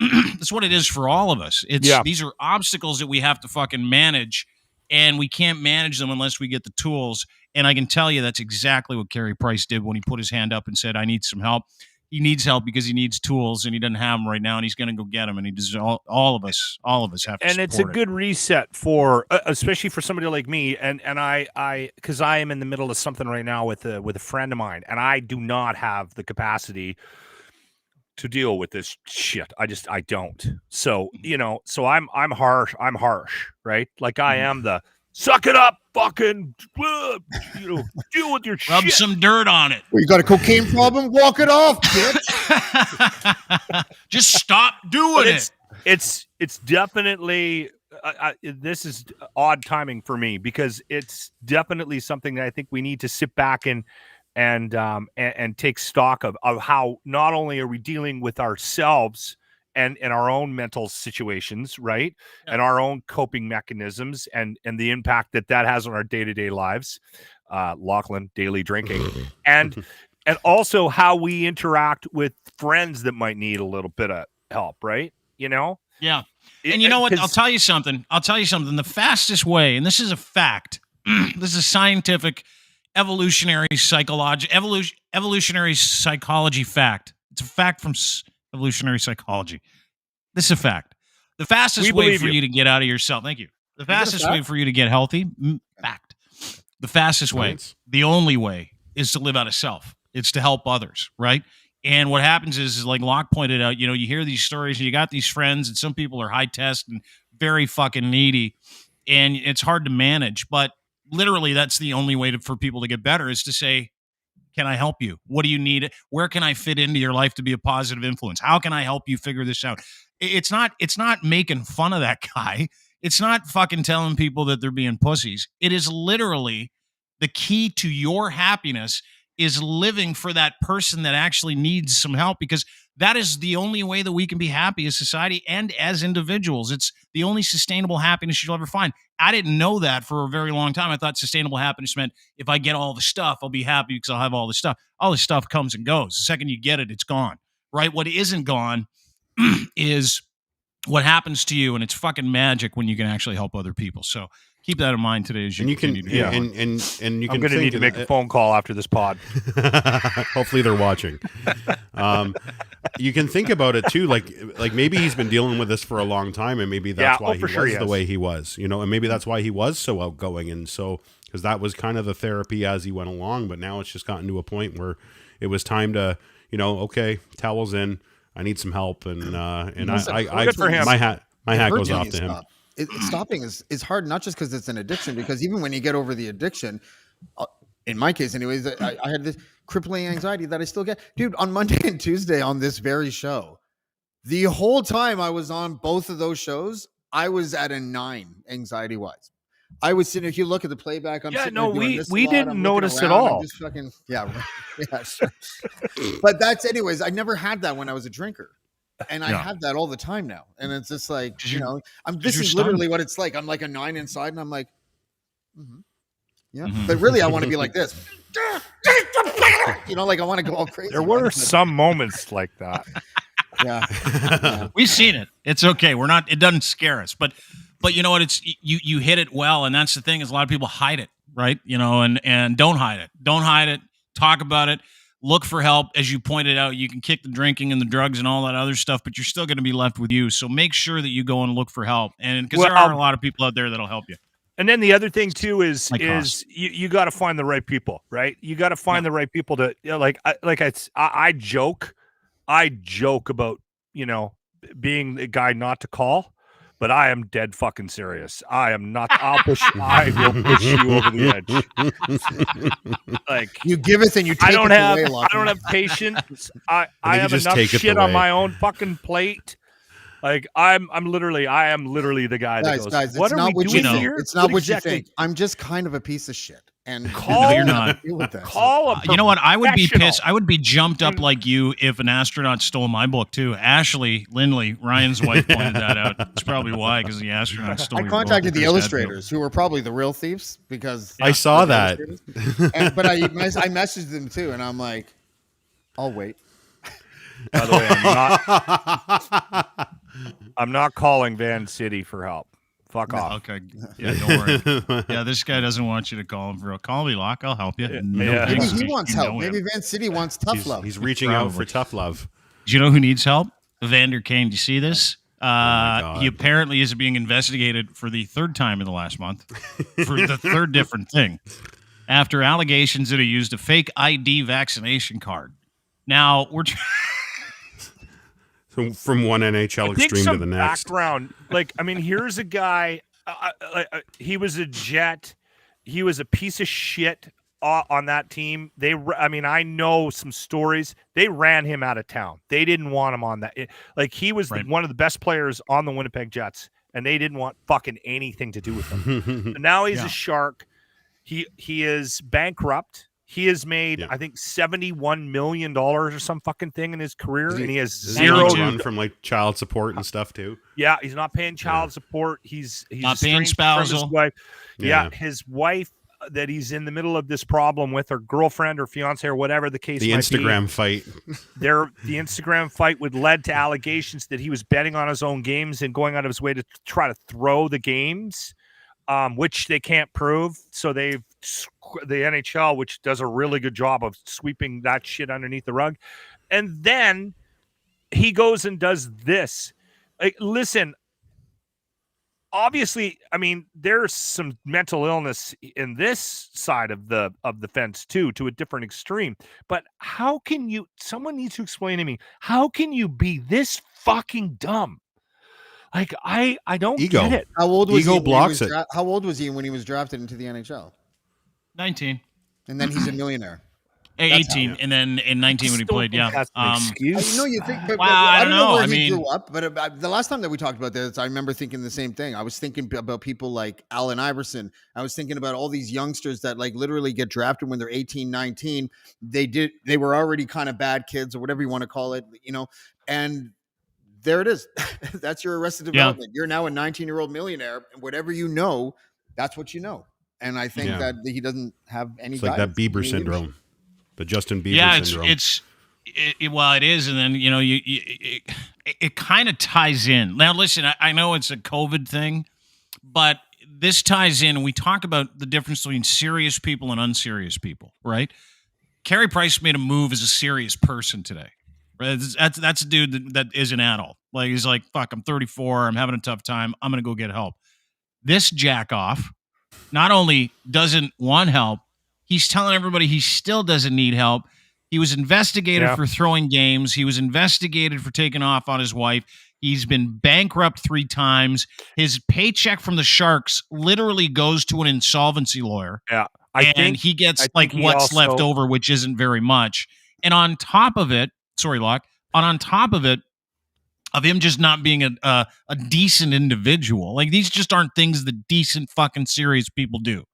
That's what it is for all of us. These are obstacles that we have to fucking manage, and we can't manage them unless we get the tools. And I can tell you that's exactly what Carey Price did when he put his hand up and said, I need some help. He needs help because he needs tools, and he doesn't have them right now, and he's going to go get them. And he does. All of us have to. And
it's a good reset for, especially for somebody like me. And I, because I am in the middle of something right now with a friend of mine, and I do not have the capacity to deal with this shit. I don't. So, so I'm harsh, right? Like I am the suck it up, fucking, deal with your shit.
Rub some dirt on it.
Well, you got a cocaine problem? Walk it off, bitch.
Just stop doing it.
It's definitely, this is odd timing for me, because it's definitely something that I think we need to sit back and take stock of how not only are we dealing with ourselves and our own mental situations, right? Yeah. And our own coping mechanisms and the impact that has on our day-to-day lives, Lachlan, daily drinking, and also how we interact with friends that might need a little bit of help, right?
Yeah. And you know what? I'll tell you something. The fastest way, and this is a fact, this is a scientific evolutionary psychology fact. It's a fact from evolutionary psychology. This is a fact. The fastest way for you to get out of yourself. Thank you. The fastest way for you to get healthy. Fact. The fastest way, the only way, is to live out of self. It's to help others, right? And what happens is like Locke pointed out, you hear these stories and you got these friends, and some people are high test and very fucking needy, and it's hard to manage. But literally, that's the only way for people to get better, is to say, can I help you? What do you need? Where can I fit into your life to be a positive influence? How can I help you figure this out? It's not making fun of that guy. It's not fucking telling people that they're being pussies. It is literally the key to your happiness is living for that person that actually needs some help, because that is the only way that we can be happy as society and as individuals. It's the only sustainable happiness you'll ever find. I didn't know that for a very long time. I thought sustainable happiness meant if I get all the stuff, I'll be happy because I'll have all the stuff. All the stuff comes and goes. The second you get it, it's gone, right? What isn't gone is what happens to you, and it's fucking magic when you can actually help other people. So keep that in mind today as you continue to
and you can. I'm going to need to make a phone call after this pod.
Hopefully they're watching. You can think about it too, like maybe he's been dealing with this for a long time, and maybe that's why he was the way he was, and maybe that's why he was so outgoing and so because that was kind of the therapy as he went along. But now it's just gotten to a point where it was time to, okay, towels in. I need some help, and
Good for him.
my hat goes off to him.
Stopping is hard, not just because it's an addiction, because even when you get over the addiction, in my case anyways, I had this crippling anxiety that I still get. Dude, on Monday and Tuesday on this very show, the whole time I was on both of those shows, I was at a 9 anxiety-wise. I was sitting, if you look at the playback, I'm sitting there doing this
we
a lot,
didn't
I'm
notice
looking
at
around,
all.
I'm just fucking, yeah, sure. But that's anyways, I never had that when I was a drinker. And I have that all the time now. And it's just like, this is literally what it's like. I'm like a 9 inside, and I'm like, But really, I want to be like this. Like I want to go all crazy.
There were some moments like that.
Yeah.
We've seen it. It's okay. It doesn't scare us. But you know what? It's you hit it well, and that's the thing, is a lot of people hide it, right? And don't hide it. Don't hide it. Talk about it. Look for help. As you pointed out, you can kick the drinking and the drugs and all that other stuff, but you're still going to be left with you. So make sure that you go and look for help, and because there are a lot of people out there that'll help you.
And then the other thing too is you got to find the right people, right? You got to find the right people to I joke about being the guy not to call, but I am dead fucking serious. I am not. I will push you over the edge. Like,
you giveth and you take
I don't have patience. I have enough shit on my own fucking plate. Like I am literally the guy that goes,
guys,
what are we doing here?
It's not what you think. I'm just kind of a piece of shit. And
no, you're not.
Call a
you know what? I would be pissed. I would be jumped up like you if an astronaut stole my book too. Ashley Lindley, Ryan's wife, pointed that out. That's probably why, because the astronaut stole.
I contacted the illustrators, who were probably the real thieves, because
I saw that.
But I messaged them too, and I'm like, I'll wait.
By the way, I'm not calling Van City for help. Fuck off.
Okay. Yeah, don't worry. Yeah, this guy doesn't want you to call him for real. Call me, Locke. I'll help you.
Maybe he wants help. Maybe Van City wants tough love.
He's reaching out for tough love.
Do you know who needs help? Evander Kane. Do you see this?
God.
He apparently is being investigated for the 3rd time in the last month for the 3rd different thing, after allegations that he used a fake ID vaccination card. Now, we're
from one NHL extreme to the next.
Background, here's a guy. He was a Jet. He was a piece of shit on that team. I know some stories. They ran him out of town. They didn't want him on that. He was one of the best players on the Winnipeg Jets, and they didn't want fucking anything to do with him. Now he's a Shark. He is bankrupt. He has made, I think, $71 million or some fucking thing in his career, and he has zero
from child support and stuff too.
Yeah, he's not paying child support. He's
not paying spousal.
His wife. Yeah, his wife that he's in the middle of this problem with, her girlfriend or fiance or whatever the case.
The Instagram fight.
The Instagram fight would led to allegations that he was betting on his own games and going out of his way to try to throw the games, which they can't prove. So the NHL, which does a really good job of sweeping that shit underneath the rug. And then he goes and does this. Listen, obviously, there's some mental illness in this side of the fence too, to a different extreme. But how can someone needs to explain to me, how can you be this fucking dumb? I don't get it.
How old was
Ego blocks it.
How old was he when he was drafted into the NHL?
19.
And then he's a millionaire.
18, and then in 19 when he played. Yeah.
That's an excuse.
You think? But,
I don't know.
Where he grew up, but the last time that we talked about this, I remember thinking the same thing. I was thinking about people like Allen Iverson. I was thinking about all these youngsters that literally get drafted when they're 18, 19. They were already kind of bad kids or whatever you want to call it, and there it is. That's your Arrested Development. You're now a 19-year-old millionaire, and whatever you know, that's what you know. And I think that he doesn't have any.
It's like that Bieber syndrome, the Justin Bieber syndrome.
It is, and then it kind of ties in. Now, listen, I know it's a COVID thing, but this ties in, and we talk about the difference between serious people and unserious people, right? Carey Price made a move as a serious person today. Right? That's a dude that is an adult. He's like, fuck, I'm 34, I'm having a tough time, I'm gonna go get help. This jack off not only doesn't want help, he's telling everybody he still doesn't need help. He was investigated for throwing games. He was investigated for taking off on his wife. He's been bankrupt 3 times. His paycheck from the Sharks literally goes to an insolvency lawyer.
Yeah.
He gets what's left over, which isn't very much. And on top of it, on top of it, of him just not being a decent individual. Like, these just aren't things that decent fucking serious people do.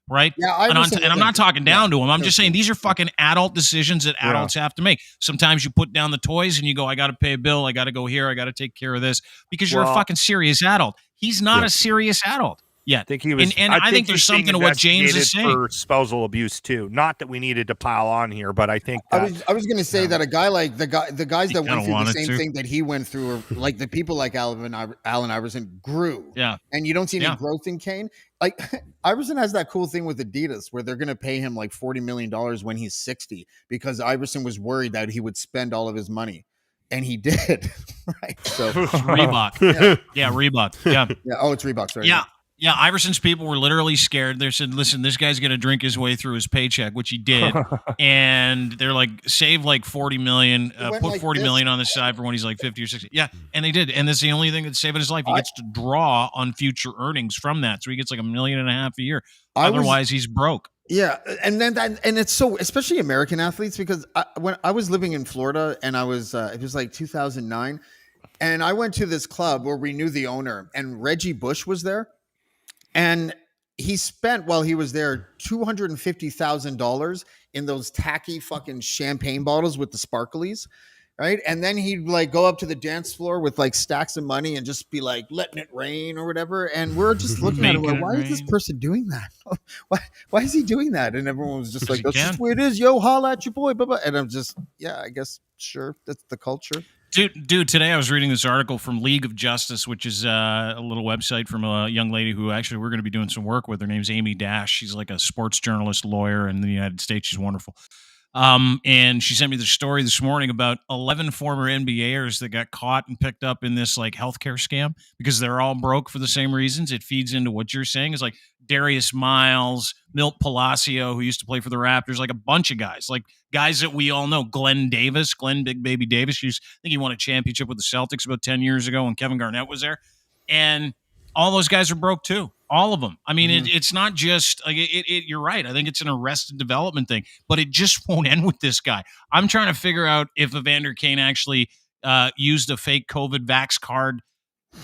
Right?
Yeah,
and I'm not talking down to him. I'm just saying these are fucking adult decisions that adults have to make. Sometimes you put down the toys and you go, I got to pay a bill. I got to go here. I got to take care of this because you're a fucking serious adult. He's not a serious adult yet.
I think he was.
And I think there's something to what James is saying.
For spousal abuse too. Not that we needed to pile on here, but I think
I was going to say that a guy like the guys that went through the same thing that he went through, are like the people like Allen Iverson grew.
Yeah.
And you don't see any growth in Kane. Like, Iverson has that cool thing with Adidas where they're going to pay him like $40 million when he's 60 because Iverson was worried that he would spend all of his money. And he did. Right. So
Reebok. Yeah, Reebok. Yeah.
Yeah. Oh, it's Reebok. Sorry.
Yeah. Yeah, Iverson's people were literally scared. They said, listen, this guy's going to drink his way through his paycheck, which he did. And they're like, save like $40 million, put like $40 million on the side for when he's like 50 or 60. Yeah, and they did. And that's the only thing that's saving his life. He gets to draw on future earnings from that. So he gets like $1.5 million a year. Otherwise, he's broke.
Yeah, and then and it's so, especially American athletes, because when I was living in Florida and I was it was like 2009, and I went to this club where we knew the owner, and Reggie Bush was there. And he spent, while he was there, $250,000 in those tacky fucking champagne bottles with the sparklies, right? And then he'd like go up to the dance floor with like stacks of money and just be like letting it rain or whatever. And we're just looking at him like, why is this person doing that? Why is he doing that? And everyone was just like, that's just the way it is. Yo, holla at your boy. Blah, blah. And I'm just, yeah, I guess, sure, that's the culture.
Dude, today I was reading this article from League of Justice, which is a little website from a young lady who actually we're going to be doing some work with. Her name's Amy Dash. She's like a sports journalist, lawyer in the United States. She's wonderful. And she sent me the story this morning about 11 former NBAers that got caught and picked up in this like healthcare scam because they're all broke for the same reasons. It feeds into what you're saying. It's like Darius Miles, Milt Palacio, who used to play for the Raptors, like a bunch of guys that we all know. Glenn Big Baby Davis. I think he won a championship with the Celtics about 10 years ago when Kevin Garnett was there. And all those guys are broke too. All of them. I mean, it's not just like you're right. I think it's an arrested development thing, but it just won't end with this guy. I'm trying to figure out if Evander Kane actually used a fake COVID vax card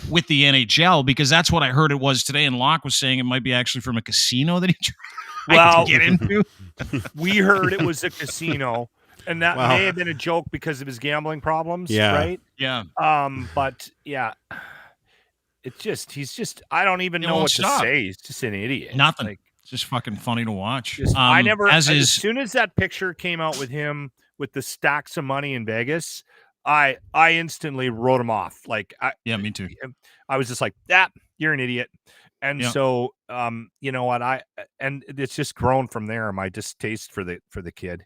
with the NHL, because that's what I heard it was today. And Locke was saying it might be actually from a casino that he tried to get into.
We heard it was a casino, and that may have been a joke because of his gambling problems.
Yeah.
Right.
Yeah.
But yeah. He's just, I don't even know what to say. He's just an idiot.
Nothing.
Like,
it's just fucking funny to watch.
As soon as that picture came out with him with the stacks of money in Vegas, I instantly wrote him off. Like,
me too.
I was just like, you're an idiot. And so, you know what? And it's just grown from there. My distaste for the kid.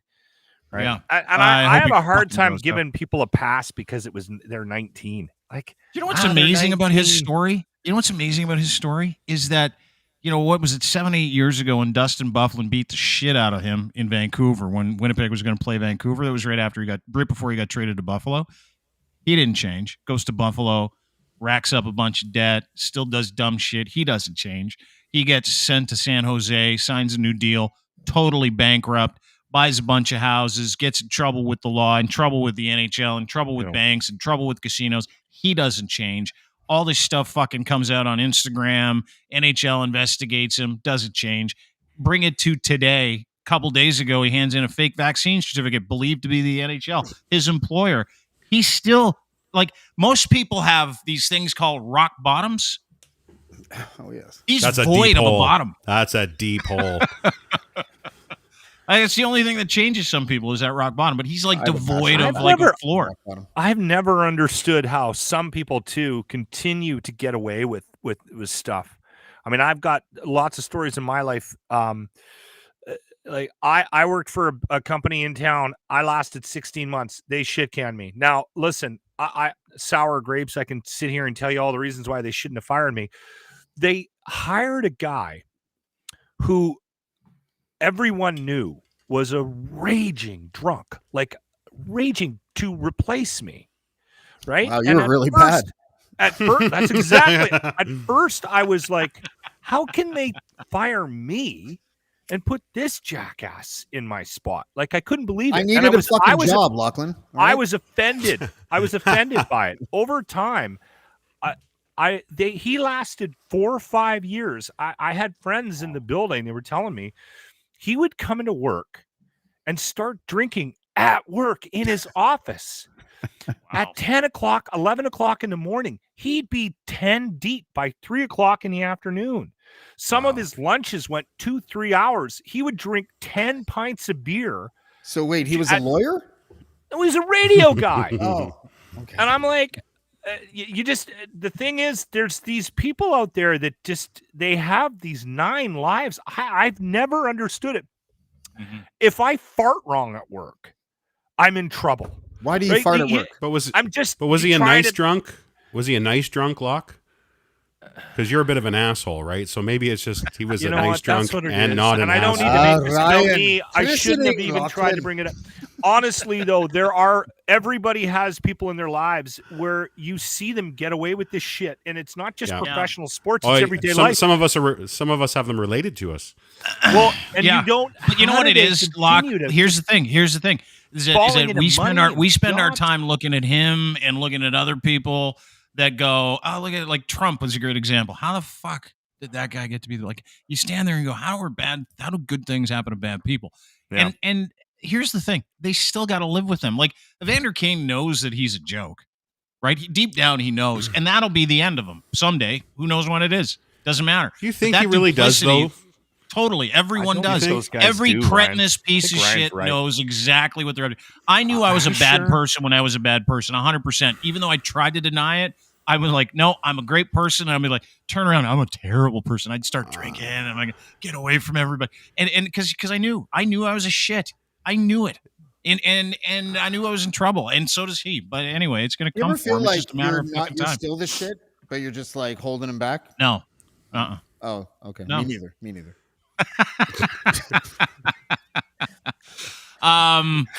Right. Yeah. I have a hard time giving people a pass because they're 19. Like,
you know what's amazing about his story? You know what's amazing about his story is that, what was it, 7-8 years ago when Dustin Byfuglien beat the shit out of him in Vancouver when Winnipeg was going to play Vancouver. That was right before he got traded to Buffalo. He didn't change. Goes to Buffalo, racks up a bunch of debt, still does dumb shit. He doesn't change. He gets sent to San Jose, signs a new deal, totally bankrupt, buys a bunch of houses, gets in trouble with the law, in trouble with the NHL, in trouble with banks, in trouble with casinos. He doesn't change. All this stuff fucking comes out on Instagram. NHL investigates him, doesn't change. Bring it to today. A couple days ago, he hands in a fake vaccine certificate believed to be the NHL. His employer. He's still, like, most people have these things called rock bottoms.
Oh, yes.
He's void of a bottom.
That's a deep hole.
It's the only thing that changes some people is that rock bottom, but he's like devoid of like a floor.
I've never understood how some people too continue to get away with stuff. I mean, I've got lots of stories in my life. Like I worked for a company in town. I lasted 16 months. They shit canned me. Now, listen, I sour grapes. I can sit here and tell you all the reasons why they shouldn't have fired me. They hired a guy who everyone knew was a raging drunk, like raging to replace me. Right?
Wow, you were really bad.
At first, that's exactly. At first, I was like, how can they fire me and put this jackass in my spot? Like, I couldn't believe it.
I needed a fucking job, Lachlan.
I was offended. I was offended by it. Over time, he lasted 4 or 5 years. I had friends in the building. They were telling me he would come into work and start drinking at work in his office. Wow. At 10 o'clock, 11 o'clock in the morning, he'd be 10 deep by 3 o'clock in the afternoon. Some of his lunches went 2-3 hours. He would drink 10 pints of beer.
So wait, he was a lawyer?
No, he's a radio guy.
Oh, okay.
And I'm like, the thing is, there's these people out there that they have these 9 lives. I've never understood it. Mm-hmm. If I fart wrong at work, I'm in trouble.
Why do you fart at work?
But was he a nice drunk? Was he a nice drunk, Locke? Because you're a bit of an asshole, right? So maybe it's just he was a nice drunk and not an asshole. And I don't need to make this about me. I shouldn't have even tried to bring it up. Honestly, though, everybody has people in their lives where you see them get away with this shit, and it's not just professional sports; it's everyday life. Some of us have them related to us.
Well, and you don't.
But you know what it is, Locke? Here's the thing. Is that we spend our time looking at him and looking at other people that go, oh, look at it. Like Trump was a great example. How the fuck did that guy get to be like? You stand there and go, how do good things happen to bad people? Yeah. And here's the thing: they still got to live with him. Like Evander Kane knows that he's a joke, right? Deep down, he knows, and that'll be the end of him someday. Who knows when it is? Doesn't matter.
You think he really does, though?
Totally. Everyone does. Every cretinous piece of shit knows exactly what they're doing. I knew I was a bad person when I was a bad person, 100%. Even though I tried to deny it, I was like, no, I'm a great person. And I'd be like, turn around, I'm a terrible person. I'd start drinking and I'm like, get away from everybody. And because I knew I was a shit. I knew it. And I knew I was in trouble. And so does he. But anyway, it's going to come for him. It's just a matter of fucking time.
You're still the shit, but you're just like holding him back?
No.
Oh, okay. No. Me neither.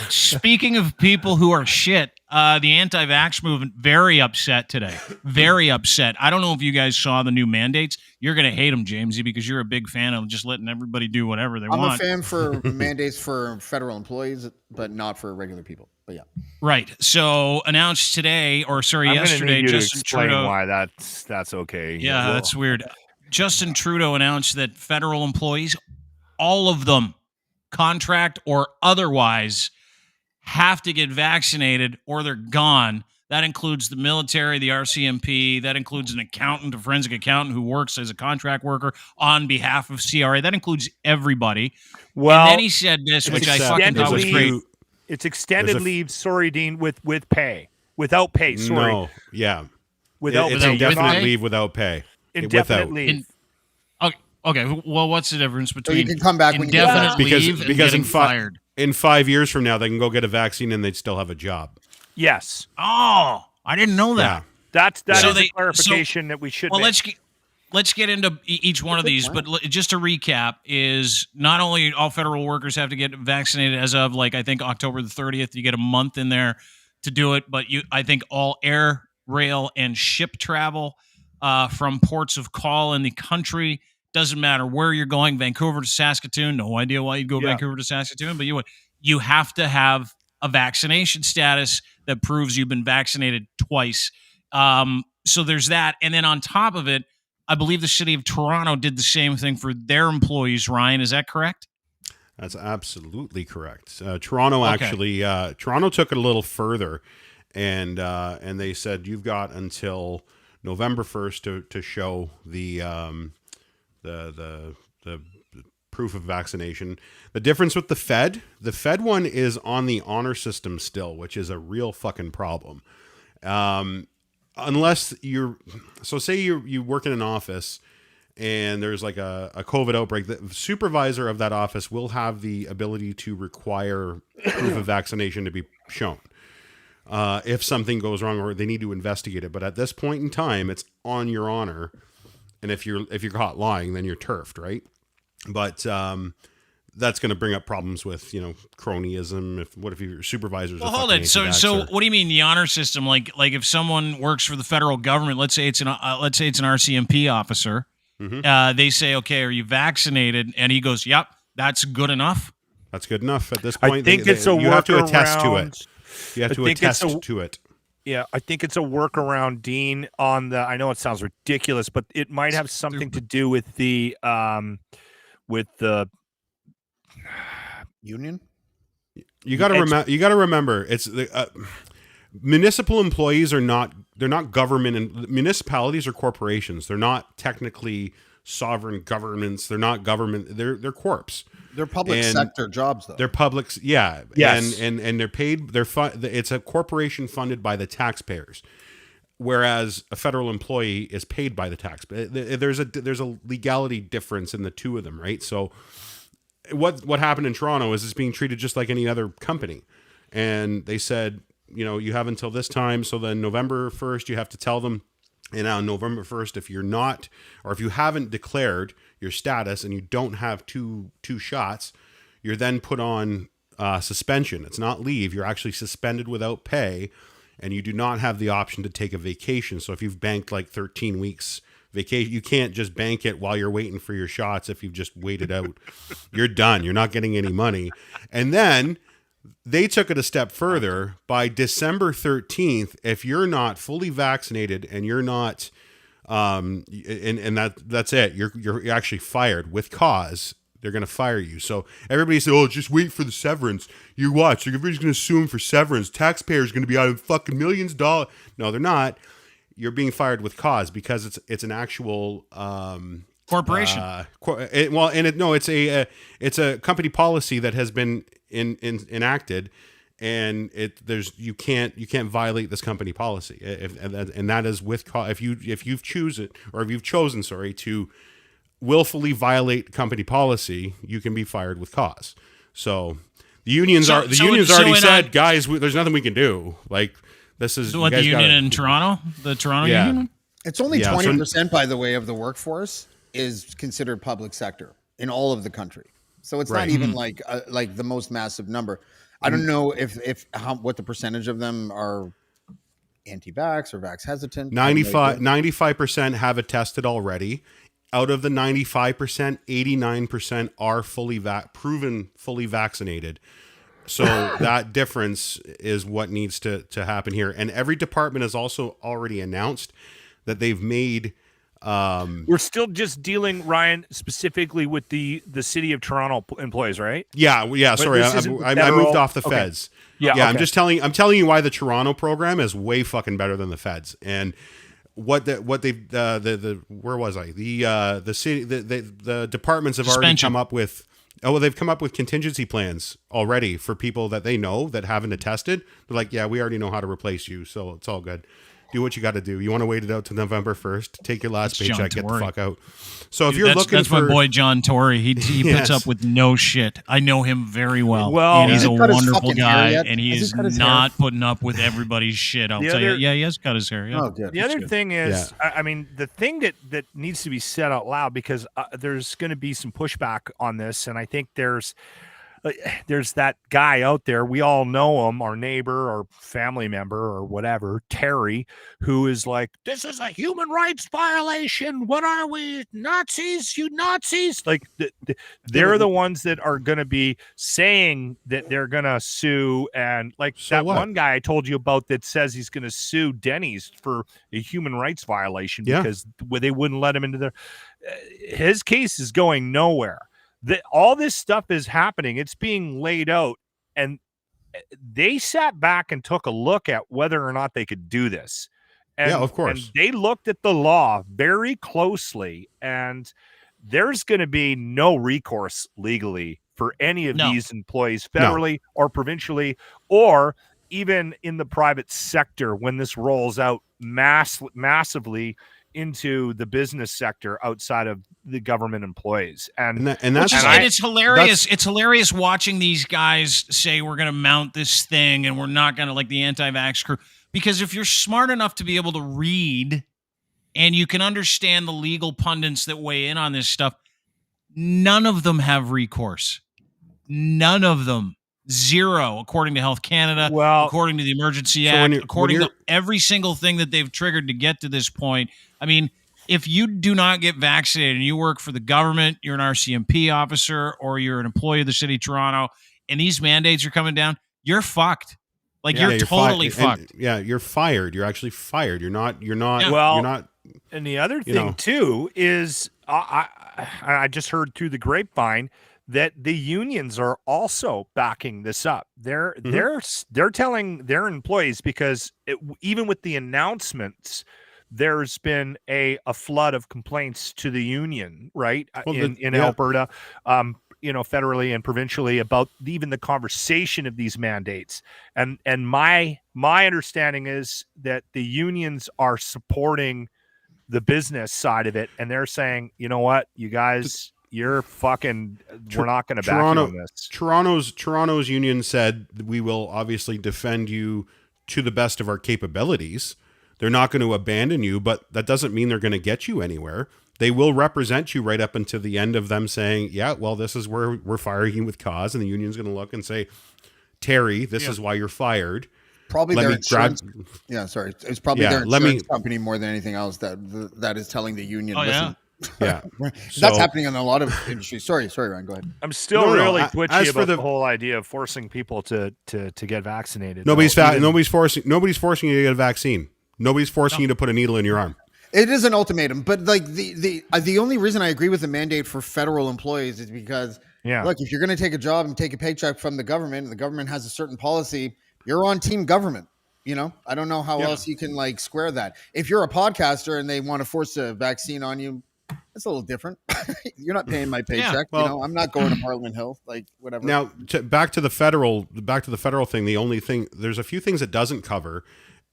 Speaking of people who are shit, the anti-vax movement, very upset today. Very upset. I don't know if you guys saw the new mandates. You're going to hate them, Jamesy, because you're a big fan of just letting everybody do whatever they want.
I'm a fan for mandates for federal employees, but not for regular people. But yeah.
Right. So announced today, yesterday,
Justin Trudeau. Why that's okay.
Yeah, that's weird. Justin Trudeau announced that federal employees, all of them, contract or otherwise, have to get vaccinated or they're gone. That includes the military, the RCMP. That includes an accountant, a forensic accountant who works as a contract worker on behalf of CRA. That includes everybody. Well, and then he said this, which I fucking thought was great.
It's extended leave, sorry, Dean, with pay. Without pay, sorry.
No, yeah.
Without
indefinite leave without pay.
Indefinite leave.
Okay, well, what's the difference between
you can come back when
indefinite leave and getting fired?
In 5 years from now, they can go get a vaccine and they'd still have a job.
Yes.
Oh, I didn't know that.
Yeah.
That is a clarification that we should make.
Let's get into each one of these, but just to recap is not only all federal workers have to get vaccinated as of I think October the 30th, you get a month in there to do it, but I think all air, rail, and ship travel from ports of call in the country, doesn't matter where you're going, Vancouver to Saskatoon, no idea why you'd go Vancouver to Saskatoon, but you have to have a vaccination status that proves you've been vaccinated twice. So there's that. And then on top of it, I believe the city of Toronto did the same thing for their employees. Ryan, is that correct?
That's absolutely correct. Toronto Toronto took it a little further, and they said you've got until November 1st to show the proof of vaccination. The difference with the Fed one is on the honor system still, which is a real fucking problem. Unless say you work in an office and there's like a COVID outbreak, the supervisor of that office will have the ability to require proof of vaccination to be shown if something goes wrong or they need to investigate it. But at this point in time, it's on your honor. And if you're caught lying, then you're turfed, right? But that's going to bring up problems with, cronyism. What if your supervisors?
Well,
are
hold
fucking
it. So
anti-vaxxer?
what do you mean the honor system? Like if someone works for the federal government, let's say it's an RCMP officer, they say, okay, are you vaccinated? And he goes, yep, that's good enough.
That's good enough at this point.
I think
you have to attest to it. You have to attest to it.
Yeah, I think it's a workaround, Dean, on the, I know it sounds ridiculous, but it might have something to do with the
union.
You got to remember, it's the municipal employees they're not government, and municipalities are corporations. They're not technically sovereign governments. They're not government. They're corps.
They're public sector jobs, though.
They're public, yeah.
Yes.
And they're paid. It's a corporation funded by the taxpayers, whereas a federal employee is paid by the taxpayer. There's a legality difference in the two of them, right? So, what happened in Toronto is it's being treated just like any other company, and they said, you have until this time. So then November 1st, you have to tell them. And on November 1st, if you're not, or if you haven't declared your status and you don't have two shots, you're then put on suspension. It's not leave. You're actually suspended without pay, and you do not have the option to take a vacation. So if you've banked like 13 weeks vacation, you can't just bank it while you're waiting for your shots. If you've just waited out, you're done. You're not getting any money. And then they took it a step further. By December 13th, if you're not fully vaccinated and you're not, and that's it, you're actually fired with cause. They're going to fire you. So everybody said, "Oh, just wait for the severance. You watch. Everybody's going to sue him for severance. Taxpayers going to be out of fucking millions of dollars." No, they're not. You're being fired with cause because it's an actual
corporation.
It's a company policy that has been enacted, and you can't violate this company policy, and that is with cause. If you've chosen to willfully violate company policy, you can be fired with cause. So the unions already said, guys, there's nothing we can do. Like, this is
what the union in Toronto, the Toronto union.
It's only 20%, by the way, of the workforce is considered public sector in all of the country. So it's not even like the most massive number. I don't know what the percentage of them are anti-vax or vax hesitant.
95% have it tested already. Out of the 95%, 89% are proven fully vaccinated. So that difference is what needs to happen here. And every department has also already announced that they've made.
We're still just dealing, Ryan, specifically with the city of Toronto employees, right?
Yeah. Sorry, I moved off the feds.
Yeah. Okay.
I'm telling you why the Toronto program is way fucking better than the feds. And what where was I? The city, the departments have already come up with. Oh, well, they've come up with contingency plans already for people that they know that haven't attested. They're like, yeah, we already know how to replace you, so it's all good. Do what you got to do. You want to wait it out to November 1st, take your last paycheck, get the fuck out. So if you're looking
that's my boy John Tory. He puts up with no shit. I know him very well.
Well,
he's a wonderful guy, and he is not putting up with everybody's shit. I'll tell you. Yeah, he has cut his hair. Yeah.
Oh, good.
The other thing is, I mean, the thing that needs to be said out loud, because there's going to be some pushback on this, and I think there's that guy out there, we all know him, our neighbor or family member or whatever, Terry, who is like, this is a human rights violation. What are we, Nazis? You Nazis? Like, they're the ones that are going to be saying that they're going to sue. And like one guy I told you about that says he's going to sue Denny's for a human rights violation because they wouldn't let him into their, his case is going nowhere. All this stuff is happening. It's being laid out, and they sat back and took a look at whether or not they could do this. And,
of course.
And they looked at the law very closely, and there's going to be no recourse legally for any of these employees, federally or provincially, or even in the private sector when this rolls out massively into the business sector outside of the government employees. And
it's hilarious. It's hilarious watching these guys say we're going to mount this thing and we're not going to, like the anti-vax crew, because if you're smart enough to be able to read and you can understand the legal pundits that weigh in on this stuff, None of them have recourse. None of them. Zero, according to Health Canada,
Well,
according to the Emergency
so
Act, according to every single thing that they've triggered to get to this point. I mean, if you do not get vaccinated and you work for the government, you're an RCMP officer, or you're an employee of the city of Toronto, and these mandates are coming down, you're fucked. Like, you're totally fucked.
You're fired. You're actually fired. You're not.
Well,
you're not.
And the other thing too is I just heard through the grapevine that the unions are also backing this up. They're telling their employees, because even with the announcements, there's been a flood of complaints to the union, right? In Alberta, federally and provincially, about even the conversation of these mandates. And my understanding is that the unions are supporting the business side of it, and they're saying, you know what, you guys, you're fucking, we're not going to back you on this.
Toronto's union said, we will obviously defend you to the best of our capabilities. They're not going to abandon you, but that doesn't mean they're going to get you anywhere. They will represent you right up until the end of them saying, yeah, well, this is where we're firing you with cause. And the union's going to look and say, Terry, this is why you're fired.
Probably their insurance. It's probably their insurance company more than anything else that is telling the union. Listen.
Yeah.
That's happening in a lot of industries. Sorry, Ryan, go ahead.
I'm still really twitchy about the whole idea of forcing people to get vaccinated.
Nobody's forcing you to get a vaccine. Nobody's forcing you to put a needle in your arm.
It is an ultimatum, but like the only reason I agree with the mandate for federal employees is because look, if you're going to take a job and take a paycheck from the government, and the government has a certain policy, you're on team government. I don't know how else you can like square that. If you're a podcaster and they want to force a vaccine on you, it's a little different. You're not paying my paycheck. I'm not going to Parliament Hill, like whatever.
Now, back to the federal thing. The only thing, there's a few things it doesn't cover,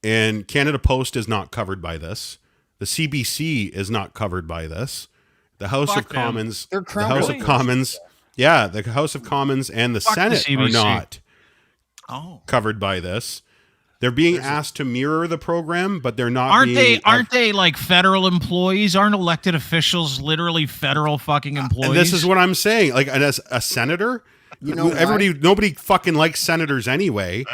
and Canada Post is not covered by this. The CBC is not covered by this. The House of Commons, the House of Commons and the Senate are not covered by this. They're being asked to mirror the program, but they're not.
Aren't they like federal employees? Aren't elected officials literally federal fucking employees?
And this is what I'm saying. Like, as a senator, nobody fucking likes senators anyway.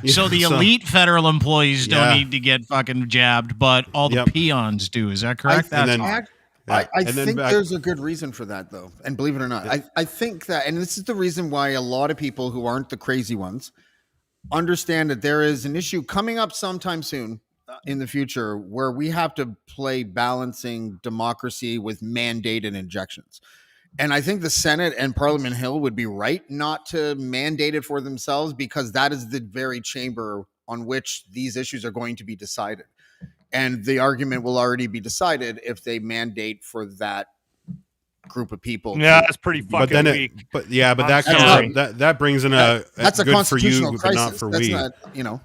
So the elite federal employees don't need to get fucking jabbed, but all the peons do. Is that correct?
I think there's a good reason for that, though. And believe it or not, I think that, and this is the reason why a lot of people who aren't the crazy ones understand that there is an issue coming up sometime soon in the future where we have to play balancing democracy with mandated injections. And I think the Senate and Parliament Hill would be right not to mandate it for themselves, because that is the very chamber on which these issues are going to be decided. And the argument will already be decided if they mandate for that group of people.
Yeah, that's pretty fucking weak.
That brings in
that's a
good for you,
crisis.
but not for
that's
we.
Not,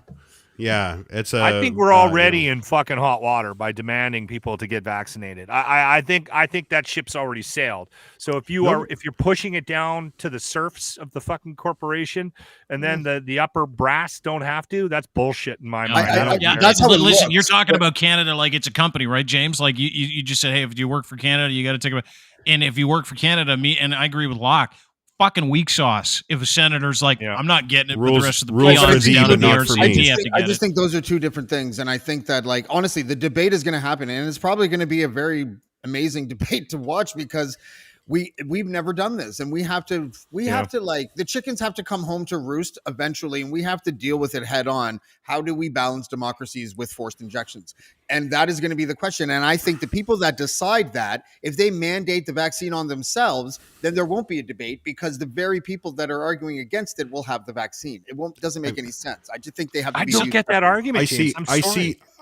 Yeah,
I think we're already in fucking hot water by demanding people to get vaccinated. I think that ship's already sailed. So if you're pushing it down to the serfs of the fucking corporation, and then the upper brass don't have to, that's bullshit in my mind.
That's how
listen, you're talking about Canada like it's a company, right, James? Like you just said, hey, if you work for Canada, you got to take a. And if you work for Canada, and I agree with Locke, fucking weak sauce. If a senator's like, I'm not getting it, but the rest of the peons down in the RCMP have to get it.
I just think those are two different things. And I think that, like, honestly, the debate is going to happen. And it's probably going to be a very amazing debate to watch, because we've never done this, and we have to like, the chickens have to come home to roost eventually, and we have to deal with it head on. How do we balance democracies with forced injections? And that is going to be the question. And I think the people that decide that, if they mandate the vaccine on themselves, then there won't be a debate, because the very people that are arguing against it will have the vaccine. Doesn't make any sense. I just think they have to
I don't get that argument.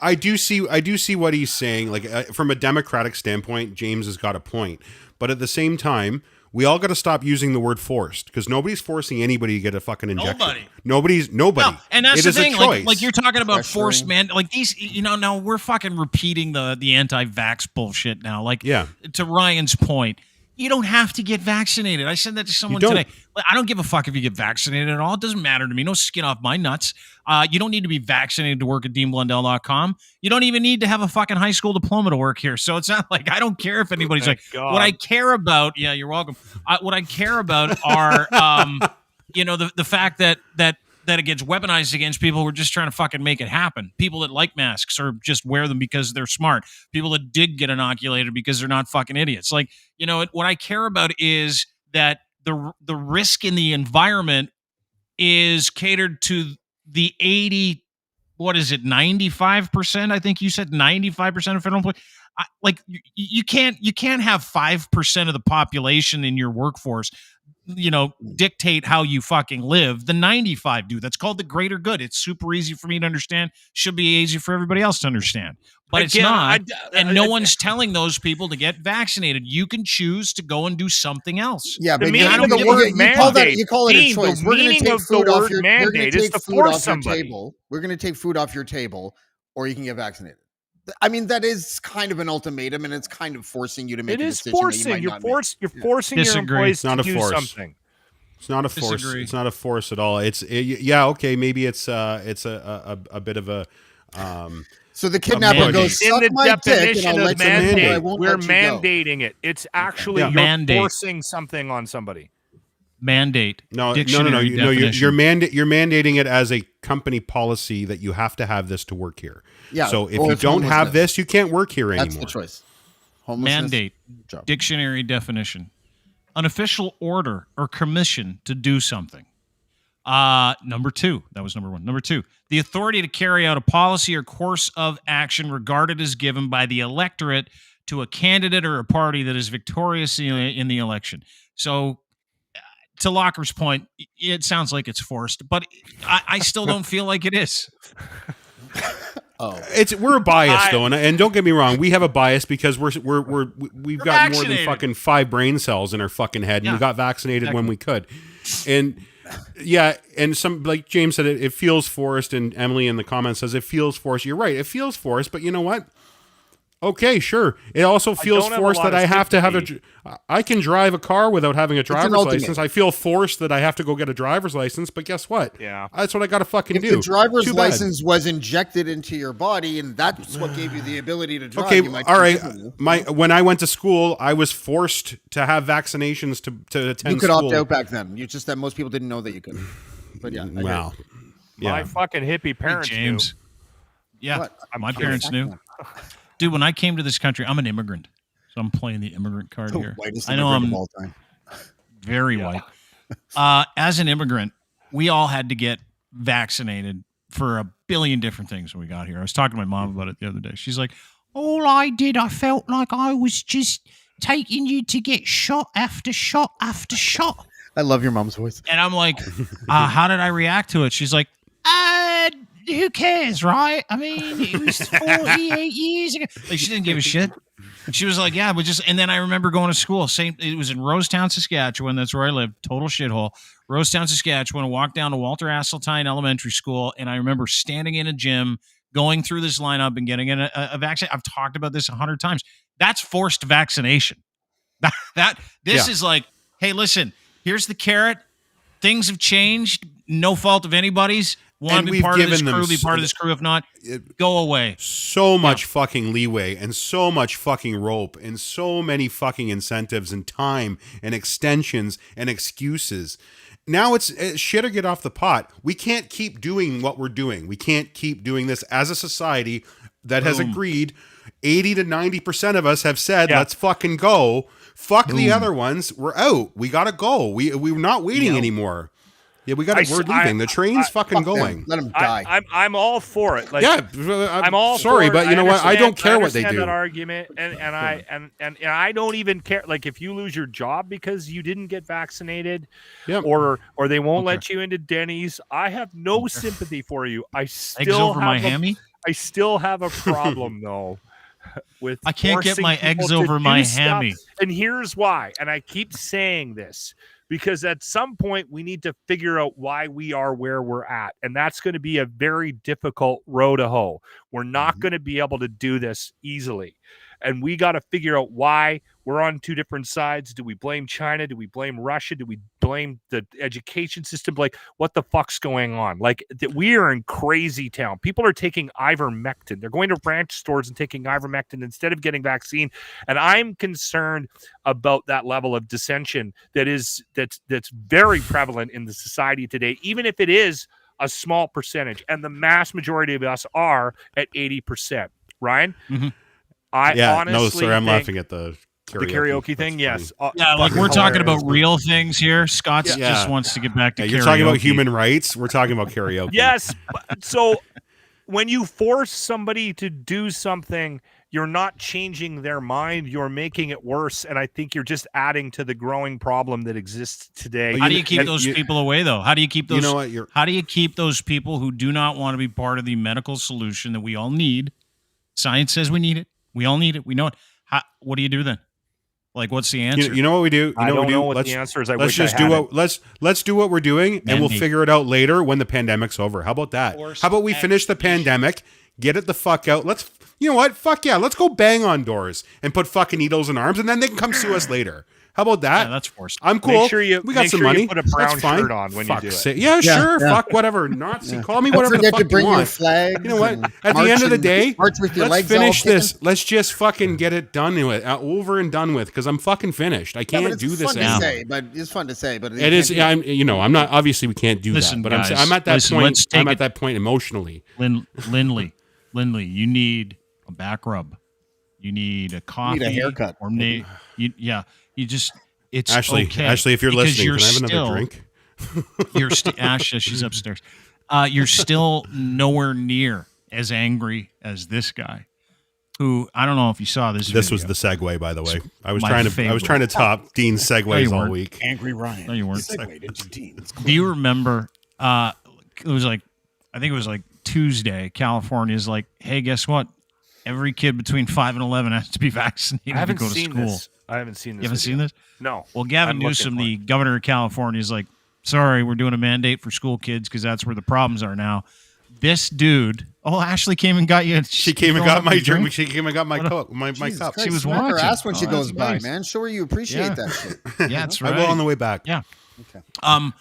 I do see what he's saying. Like, from a democratic standpoint, James has got a point. But at the same time, we all got to stop using the word forced, because nobody's forcing anybody to get a fucking injection. Nobody. No,
and that's the thing. Like you're talking about forced like these. Now we're fucking repeating the anti-vax bullshit now. Like, to Ryan's point, You don't have to get vaccinated. I said that to someone
don't.
today. I don't give a fuck if you get vaccinated at all. It doesn't matter to me. No skin off my nuts. You don't need to be vaccinated to work at DeanBlundell.com. You don't even need to have a fucking high school diploma to work here. So it's not like I don't care if anybody's like,
God.
what I care about, yeah, you're welcome. What I care about are, the fact that it gets weaponized against people who are just trying to fucking make it happen. People that like masks or just wear them because they're smart. People that did get inoculated because they're not fucking idiots. Like, what I care about is that the risk in the environment is catered to the 95%? I think you said 95% of federal employees. You can't have 5% of the population in your workforce dictate how you fucking live. The 95 do. That's called the greater good. It's super easy for me to understand. Should be easy for everybody else to understand. But it's not. And no one's telling those people to get vaccinated. You can choose to go and do something else.
Yeah, but
meaning of the word mandate.
You call it a choice. We're going to take food off your table. We're going to take food off your table, or you can get vaccinated. I mean, that is kind of an ultimatum, and it's kind of forcing you to make a decision. It is forcing.
You're forcing your employees to do something.
It's not a force.
Disagree.
It's not a force at all. Okay. Maybe it's a bit of a.
So the kidnapper goes,
in the definition of mandate.
We're
mandating it. It's actually you're forcing something on somebody.
Mandate.
No. You're mandating it as a company policy that you have to have this to work here.
Yeah.
So if you don't have this, you can't work here anymore.
That's the choice.
Mandate.
Job.
Dictionary definition: an official order or commission to do something. Number two. That was number one. Number two, the authority to carry out a policy or course of action regarded as given by the electorate to a candidate or a party that is victorious in the election. So, to Locker's point, it sounds like it's forced, but I still don't feel like it is.
We're biased though, and don't get me wrong, we have a bias because we've got more than fucking 5 brain cells in our fucking head, and we got vaccinated when we could, and some, like James said, it feels forced, and Emily in the comments says it feels forced. You're right, it feels forced, but you know what? Okay, sure. It also feels forced that I have to have I can drive a car without having a driver's license. I feel forced that I have to go get a driver's license, but guess what?
Yeah.
That's what I got to fucking do.
If the driver's license was injected into your body and that's what gave you the ability to drive,
okay, all right. When I went to school, I was forced to have vaccinations to attend school.
You could opt out back then. You just that most people didn't know that you could. But yeah.
Wow.
My fucking hippie parents knew.
Yeah,
What?
my parents knew. Dude, when I came to this country, I'm an immigrant, so I'm playing the immigrant card here.
Whitest
I know I'm
of all time.
very white. As an immigrant, we all had to get vaccinated for a billion different things when we got here. I was talking to my mom about it the other day. She's like, all I did, I felt like I was just taking you to get shot after shot after shot.
I love your mom's voice.
And I'm like, how did I react to it? She's like, who cares, right? I mean, it was 48 years ago. Like, she didn't give a shit. She was like, yeah, we just. And then I remember going to school. It was in Rosetown, Saskatchewan. That's where I lived. Total shithole. Rosetown, Saskatchewan. I walked down to Walter Asseltine Elementary School, and I remember standing in a gym, going through this lineup and getting a vaccine. I've talked about this 100 times. That's forced vaccination. This is like, hey, listen, here's the carrot. Things have changed. No fault of anybody's. Want to be part of this crew, be part of this crew. If not, go away.
So much fucking leeway and so much fucking rope and so many fucking incentives and time and extensions and excuses. Now it's shit or get off the pot. We can't keep doing what we're doing. We can't keep doing this as a society that has agreed. 80 to 90% of us have said, let's fucking go. Fuck the other ones. We're out. We got to go. We're not waiting anymore. Yeah, we're leaving. The train's fucking going.
Let them die.
I'm all for it. Like,
I'm all sorry, but you know what? I don't care what they do.
That argument, and I don't even care. Like, if you lose your job because you didn't get vaccinated, or they won't let you into Denny's, I have no sympathy for you. I still have a problem though. With
I can't get my eggs over my hammy.
And here's why. And I keep saying this because at some point we need to figure out why we are where we're at. And that's going to be a very difficult road to hoe. We're not going to be able to do this easily. and we got to figure out why we're on two different sides. Do we blame China? Do we blame Russia? Do we blame the education system? Like, what the fuck's going on? Like, we are in crazy town. People are taking ivermectin. They're going to branch stores and taking ivermectin instead of getting vaccine. And I'm concerned about that level of dissension that's very prevalent in the society today, even if it is a small percentage, and the mass majority of us are at 80%. Ryan,
honestly, I'm laughing at the
karaoke thing. Yes,
like we're talking about real things here. Scott just wants to get back to karaoke.
You're talking about human rights. We're talking about karaoke.
Yes. So when you force somebody to do something, you're not changing their mind. You're making it worse, and I think you're just adding to the growing problem that exists today.
How do you keep those people away, though? How do you keep those?
You know what?
How do you keep those people who do not want to be part of the medical solution that we all need? Science says we need it. We all need it. We know it. What do you do then? Like, what's the answer?
You know what we do?
I don't know what the answer is.
Let's do what we're doing, and we'll figure it out later when the pandemic's over. How about that? How about we finish the pandemic, get it the fuck out? You know what? Fuck yeah. Let's go bang on doors and put fucking needles in arms, and then they can come sue us later. How about that?
Yeah, that's forced.
I'm cool.
We
got some money.
You put a brown
that's fine.
shirt on when you do it.
Yeah, sure. Fuck whatever. Nazi. Call me whatever the fuck
to bring
you
your
want.
flags.
You know what? At the end of the day, let's finish
this.
Let's just fucking get it done with, over and done with, because I'm fucking finished. I can't do this now.
It's fun to say, but
it is. I'm not. Obviously, we can't do that. But
guys,
I'm at that point. I'm at that point emotionally.
Lindley, you need a back rub. You need a coffee.
You need a haircut.
Or it's
Ashley,
okay.
Ashley, if you're listening, can I have another drink?
Ashley, she's upstairs. You're still nowhere near as angry as this guy, who I don't know if you saw this.
This
video.
was the segue, by the way. I was trying to top Dean's segues all week.
Angry Ryan.
No, you weren't.
Segued into Dean.
Do you remember? It was like, I think it was like Tuesday. California's like, hey, guess what? Every kid between 5 and 11 has to be vaccinated to go to school.
This. I haven't seen this.
You haven't seen this?
No.
Well, Gavin Newsom, the governor of California, is like, sorry, we're doing a mandate for school kids because that's where the problems are now. This dude, Ashley came and got you.
She came and got my drink. She came and got my cup. My cup.
Christ,
she was
smack
watching.
her ass when she goes by,
nice.
man. Show her you appreciate that shit.
Yeah, that's right.
I will on the way back.
Yeah.
Okay.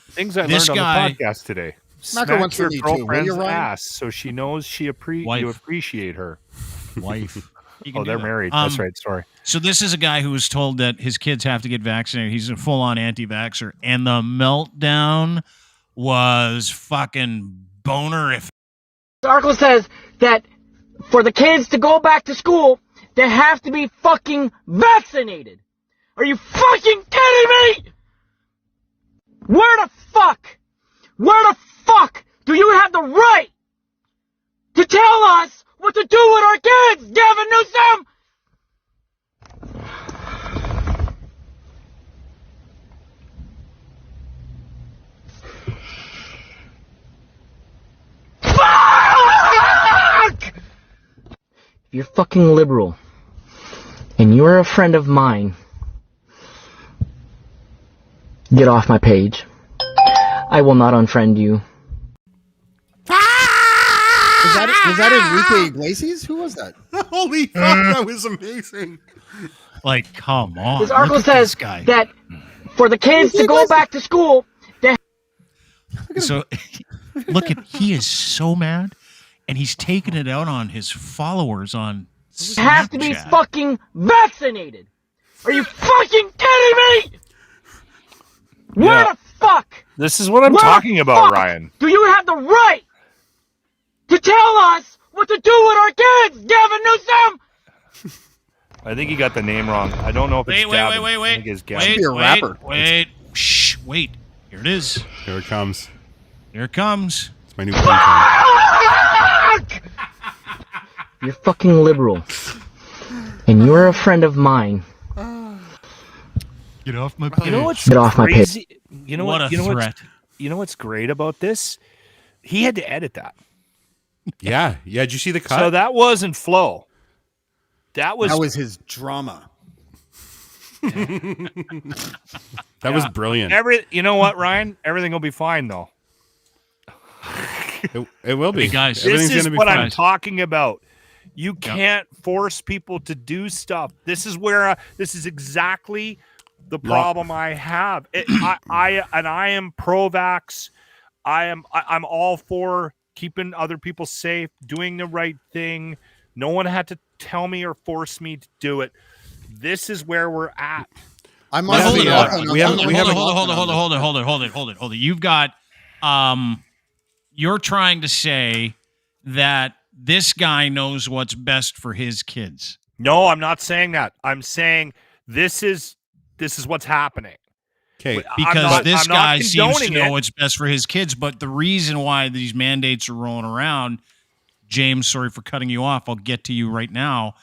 Things I learned on the podcast today.
Smack her once
your
for me too.
girlfriend's
Will you, Ryan?
ass so she knows you appreciate her.
Wife.
They're married. That's right. Sorry.
So this is a guy who was told that his kids have to get vaccinated. He's a full-on anti-vaxxer. And the meltdown was fucking boner.
The article says that for the kids to go back to school, they have to be fucking vaccinated. Are you fucking kidding me? Where the fuck do you have the right to tell us what to do with our kids, Gavin Newsom? Fuck! If you're fucking liberal and you're a friend of mine, get off my page. I will not unfriend you.
Was that Enrique Iglesias? Who was that?
Holy fuck, that was amazing.
Like, come on.
This article says that for the kids to go back to school,
so he is so mad, and he's taking it out on his followers on Snapchat.
Have to be fucking vaccinated. Are you fucking kidding me? Where the fuck?
This is what I'm talking about, Ryan.
Do you have the right to tell us what to do with our kids, Gavin Newsom?
I think you got the name wrong. I don't know if it's Gavin.
Wait.
I think it's Gavin.
Wait. Here it is.
Here it comes.
It's
my new ringtone.
You're fucking liberal, and you're a friend of mine.
Get off my page.
You know what's
Get off my
crazy? You know
what
what?
a threat.
You know what's great about this? He had to edit that.
Yeah. Did you see the cut?
So that wasn't flow. That was
his drama.
That was brilliant.
You know what, Ryan? Everything will be fine, though.
It will be.
Hey, guys,
This is
gonna be
what
fine.
I'm talking about. You can't force people to do stuff. This is where this is exactly the problem I have. I am pro-vax. I'm all for keeping other people safe, doing the right thing. No one had to tell me or force me to do it. This is where we're at.
Hold on. You've got, you're trying to say that this guy knows what's best for his kids.
No, I'm not saying that. I'm saying this is what's happening.
Okay,
because this guy seems to know what's best for his kids. But the reason why these mandates are rolling around, James, sorry for cutting you off. I'll get to you right now.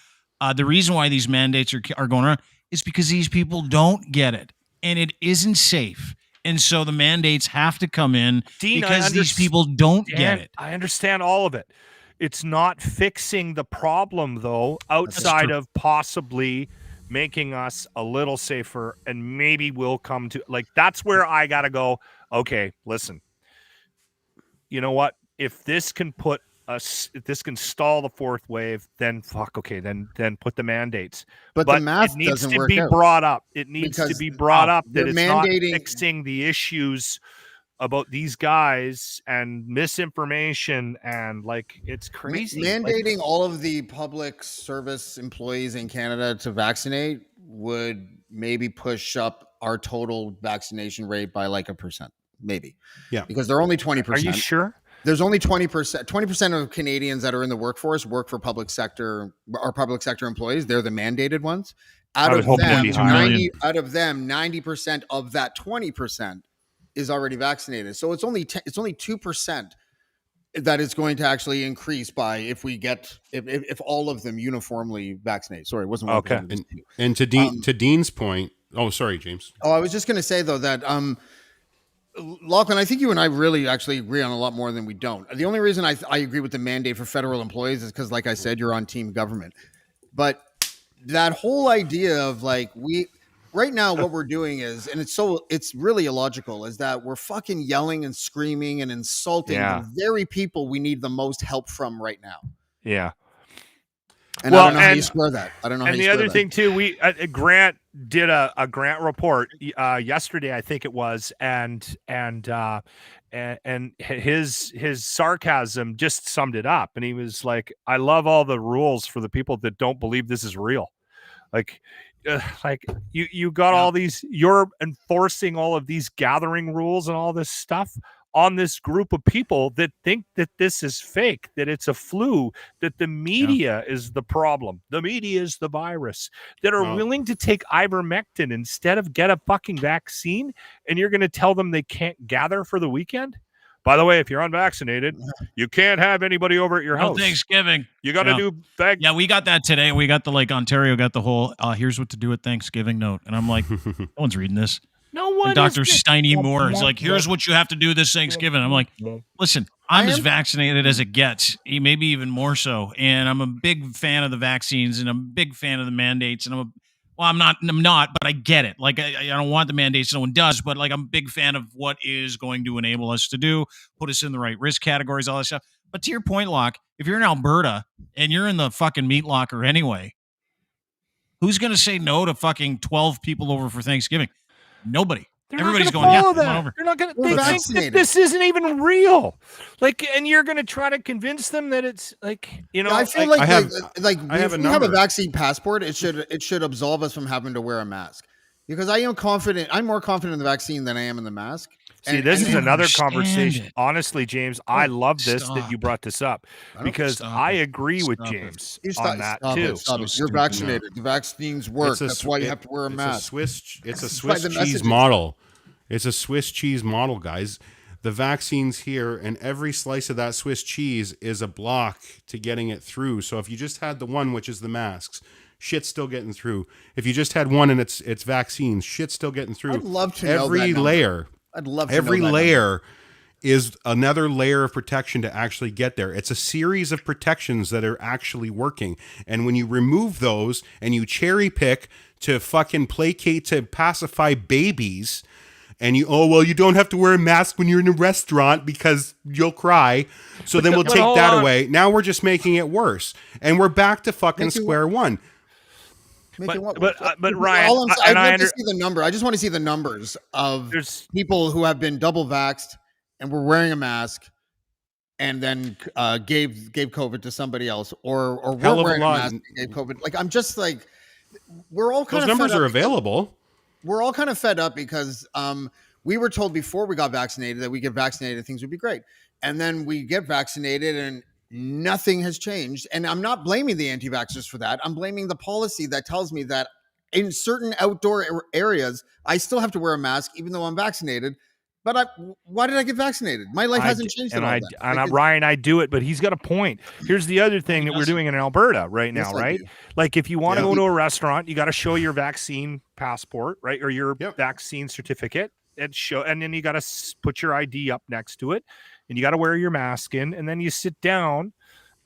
The reason why these mandates are going around is because these people don't get it, and it isn't safe. And so the mandates have to come in because these people don't get it.
I understand all of it. It's not fixing the problem, though, outside of possibly making us a little safer, and maybe we'll come to, like, that's where I got to go, okay, listen. You know what? If this can if this can stall the fourth wave, then fuck, okay, then put the mandates.
But the math
it needs
doesn't
to
work
be
out.
brought up. It needs to be brought up that it's not
mandating
fixing the issues about these guys and misinformation, and like, it's crazy.
Mandating all of the public service employees in Canada to vaccinate would maybe push up our total vaccination rate by like 1%, maybe.
Yeah,
because they're only 20%.
Are you sure?
There's only 20%. 20% of Canadians that are in the workforce work for public sector employees. They're the mandated ones. Out of them, 90% of that 20% is already vaccinated. So it's only 2% that is going to actually increase by if all of them uniformly vaccinate. Sorry, it wasn't
okay.
And to Dean's point. Oh, sorry, James.
Oh, I was just going to say though that Lachlan, I think you and I really actually agree on a lot more than we don't. The only reason I agree with the mandate for federal employees is because, like I said, you're on team government. But that whole idea of like right now what we're doing is, and it's really illogical, is that we're fucking yelling and screaming and insulting the very people we need the most help from right now.
Yeah.
And I don't know how you square that. I don't know.
And the other thing too, Grant did a Grant report yesterday, I think it was, and his sarcasm just summed it up. And he was like, "I love all the rules for the people that don't believe this is real." Like you got all these, you're enforcing all of these gathering rules and all this stuff on this group of people that think that this is fake, that it's a flu, that the media is the problem. The media is the virus, that are willing to take ivermectin instead of get a fucking vaccine. And you're going to tell them they can't gather for the weekend? By the way, if you're unvaccinated, you can't have anybody over at your house.
Thanksgiving.
You got to do
Yeah, we got that today. We got Ontario got the whole, here's what to do at Thanksgiving note. And I'm like, no one's reading this.
No one.
And Dr. Steiny Moore is like, here's what you have to do this Thanksgiving. I'm like, listen, I'm as vaccinated as it gets, maybe even more so. And I'm a big fan of the vaccines, and I'm a big fan of the mandates. And I'm not, but I get it. Like, I don't want the mandates. No one does. But like, I'm a big fan of what is going to enable us to do, put us in the right risk categories, all that stuff. But to your point, Locke, if you're in Alberta and you're in the fucking meat locker anyway, who's going to say no to fucking 12 people over for Thanksgiving? Nobody. Everybody's going, come on over.
They're not going to. They think that this isn't even real. Like, and you're going to try to convince them that it's like, you know.
I feel like if we have a vaccine passport, it should absolve us from having to wear a mask. Because I am confident. I'm more confident in the vaccine than I am in the mask.
See, this is another conversation. Honestly, James, I love this that you brought this up because I agree with James on that too.
You're vaccinated. The vaccines work. That's why you have to wear a mask.
It's a Swiss cheese model. It's a Swiss cheese model, guys. The vaccine's here, and every slice of that Swiss cheese is a block to getting it through. So if you just had the one, which is the masks, shit's still getting through. If you just had one and it's vaccines, shit's still getting through.
I'd love to know
every layer.
I'd love to
every
know that
layer
number.
Is another layer of protection to actually get there. It's a series of protections that are actually working. And when you remove those and you cherry pick to fucking placate to pacify babies and you don't have to wear a mask when you're in a restaurant because you'll cry. So then we'll take that away. Now we're just making it worse, and we're back to fucking square one.
But Ryan,
I'd like to see the number. I just want to see the numbers of people who have been double vaxxed and were wearing a mask and then gave COVID to somebody else, or were wearing a mask and gave COVID. Like, I'm just like, we're all kind of,
those numbers are available.
We're all kind of fed up because we were told before we got vaccinated that we get vaccinated, things would be great. And then we get vaccinated and nothing has changed. And I'm not blaming the anti-vaxxers for that. I'm blaming the policy that tells me that in certain outdoor areas, I still have to wear a mask, even though I'm vaccinated. But why did I get vaccinated? My life hasn't changed at all.
Ryan, I do it, but he's got a point. Here's the other thing that we're doing in Alberta right now, right? Like, if you want to go to a restaurant, you got to show your vaccine passport, right, or your vaccine certificate, and then you got to put your ID up next to it, and you got to wear your mask in, and then you sit down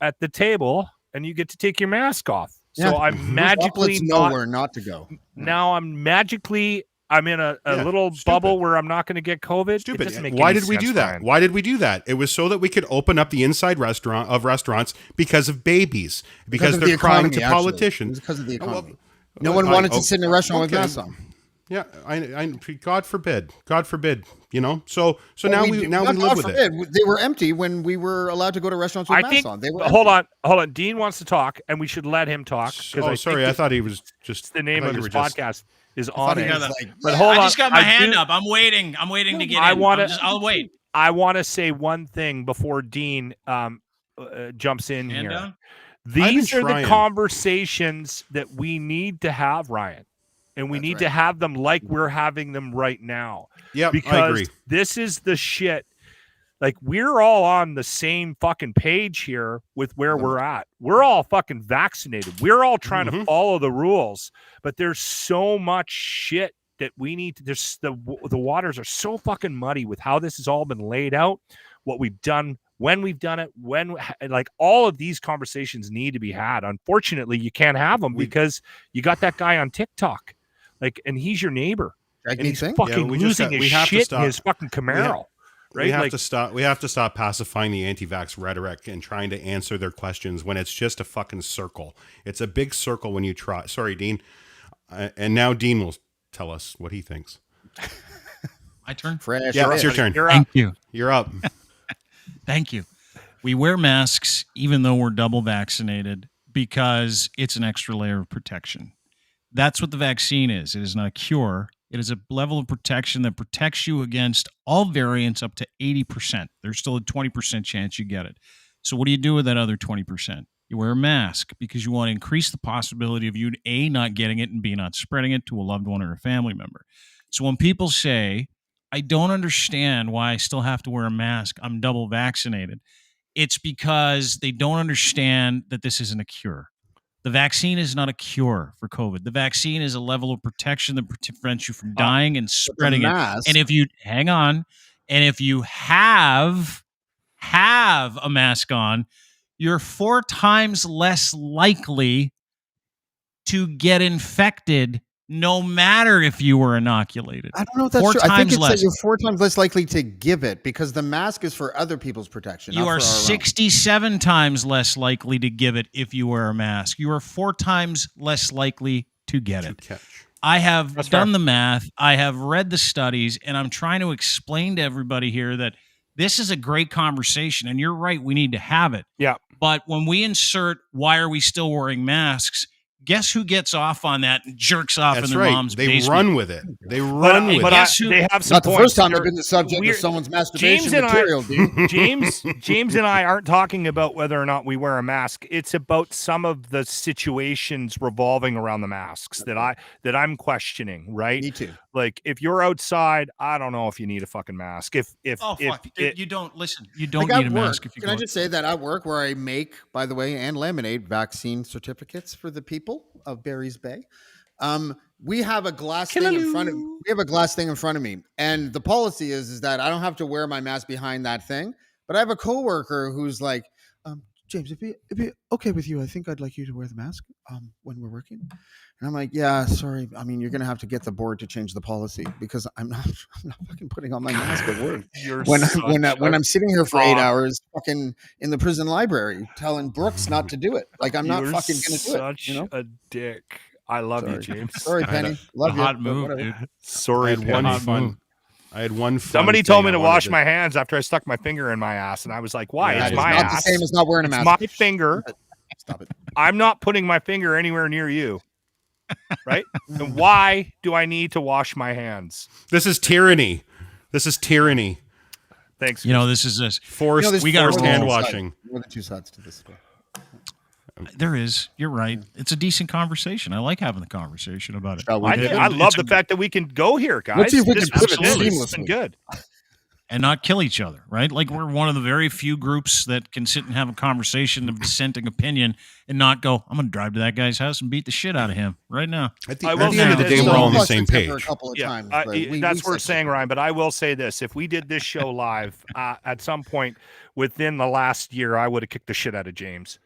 at the table, and you get to take your mask off. So I'm magically
nowhere not to go.
Now I'm in a little bubble where I'm not going to get COVID.
Stupid. Why did we do that? Brian. Why did we do that? It was so that we could open up the inside restaurants because of babies, because they're crying to politicians.
Because of the economy. No one wanted to sit in a restaurant with masks on.
Yeah, I God forbid. You know, so now we live with it.
They were empty when we were allowed to go to restaurants with masks on. They were
hold on. Dean wants to talk, and we should let him talk.
I thought he was just
the name of his podcast. Is on it.
But hold on. I just got my hand up. I'm waiting to get in. I'll wait.
I want to say one thing before Dean jumps in
hand
here.
Down?
These are the conversations that we need to have, Ryan. And we need to have them like we're having them right now.
Yeah,
because
I agree.
This is the shit. Like, we're all on the same fucking page here with where we're at. We're all fucking vaccinated. We're all trying to follow the rules, but there's so much shit that we need to. There's the waters are so fucking muddy with how this has all been laid out, what we've done, when we've done it, like, all of these conversations need to be had. Unfortunately, you can't have them because you got that guy on TikTok, like, and he's your neighbor, and he's fucking losing his shit in his fucking Camaro. Right?
We have to stop. We have to stop pacifying the anti-vax rhetoric and trying to answer their questions when it's just a fucking circle. It's a big circle when you try. Sorry, Dean. And now Dean will tell us what he thinks.
My turn.
Fresh.
Yeah, it's your turn.
Thank you.
You're up.
Thank you. We wear masks even though we're double vaccinated because it's an extra layer of protection. That's what the vaccine is. It is not a cure. It is a level of protection that protects you against all variants up to 80%. There's still a 20% chance you get it. So what do you do with that other 20%? You wear a mask because you want to increase the possibility of you, A, not getting it, and B, not spreading it to a loved one or a family member. So when people say, I don't understand why I still have to wear a mask, I'm double vaccinated, it's because they don't understand that this isn't a cure. The vaccine is not a cure for COVID. The vaccine is a level of protection that prevents you from dying and spreading it. And if you if you have a mask on, you're 4 times less likely to get infected, no matter if you were inoculated.
I don't know if that's true. I think it's that you're 4 times less likely to give it because the mask is for other people's protection.
You are 67 times less likely to give it if you wear a mask. You are 4 times less likely to get it. I have done the math. I have read the studies, and I'm trying to explain to everybody here that this is a great conversation, and you're right. We need to have it.
Yeah.
But when we insert, why are we still wearing masks? Guess who gets off on that and jerks off in their mom's basement?
They run with it. They run with it.
They have some
not the first time they've been the subject of someone's masturbation material, dude.
James and I aren't talking about whether or not we wear a mask. It's about some of the situations revolving around the masks that I'm questioning, right?
Me too.
Like, if you're outside, I don't know if you need a fucking mask.
You don't listen. You don't need a mask if you
Can I just say that at work, where I make, by the way, and laminate vaccine certificates for the people of Barry's Bay, we have a glass thing in front of me. We have a glass thing in front of me, and the policy is that I don't have to wear my mask behind that thing. But I have a coworker who's like, James, if it okay with you, I think I'd like you to wear the mask when we're working. And I'm like, yeah, sorry. I mean, you're gonna have to get the board to change the policy because I'm not fucking putting on my mask at work when I'm sitting here for 8 hours fucking in the prison library telling Brooks not to do it. Like I'm not fucking gonna do it.
Such a dick. I love you, James.
Sorry, Penny. Love you.
Hot move, dude.
Sorry, Penny.
I had one.
Somebody told me to wash my hands after I stuck my finger in my ass, and I was like, "Why?
Yeah,
it's my
not
ass.
the same as not wearing a mask.
It's my finger.
Stop it.
I'm not putting my finger anywhere near you, right? And why do I need to wash my hands?
This is tyranny.
Thanks.
You know, this is this.
Forced,
we got
forced hand washing.
More than two sides to this story.
There is. You're right. It's a decent conversation. I like having the conversation about it.
I love the fact that we can go here, guys.
Let's see if we can
This
pivot
has been
seamlessly.
good.
And not kill each other, right? Like we're one of the very few groups that can sit and have a conversation of dissenting opinion and not go, I'm going to drive to that guy's house and beat the shit out of him right now.
At the
I will
end of the
say
day,
this,
we're all on the
Lost
same
your temper
page.
A couple of times,
Yeah,
but
that's
we
worth saying, Ryan. But I will say this: if we did this show live at some point within the last year, I would have kicked the shit out of James.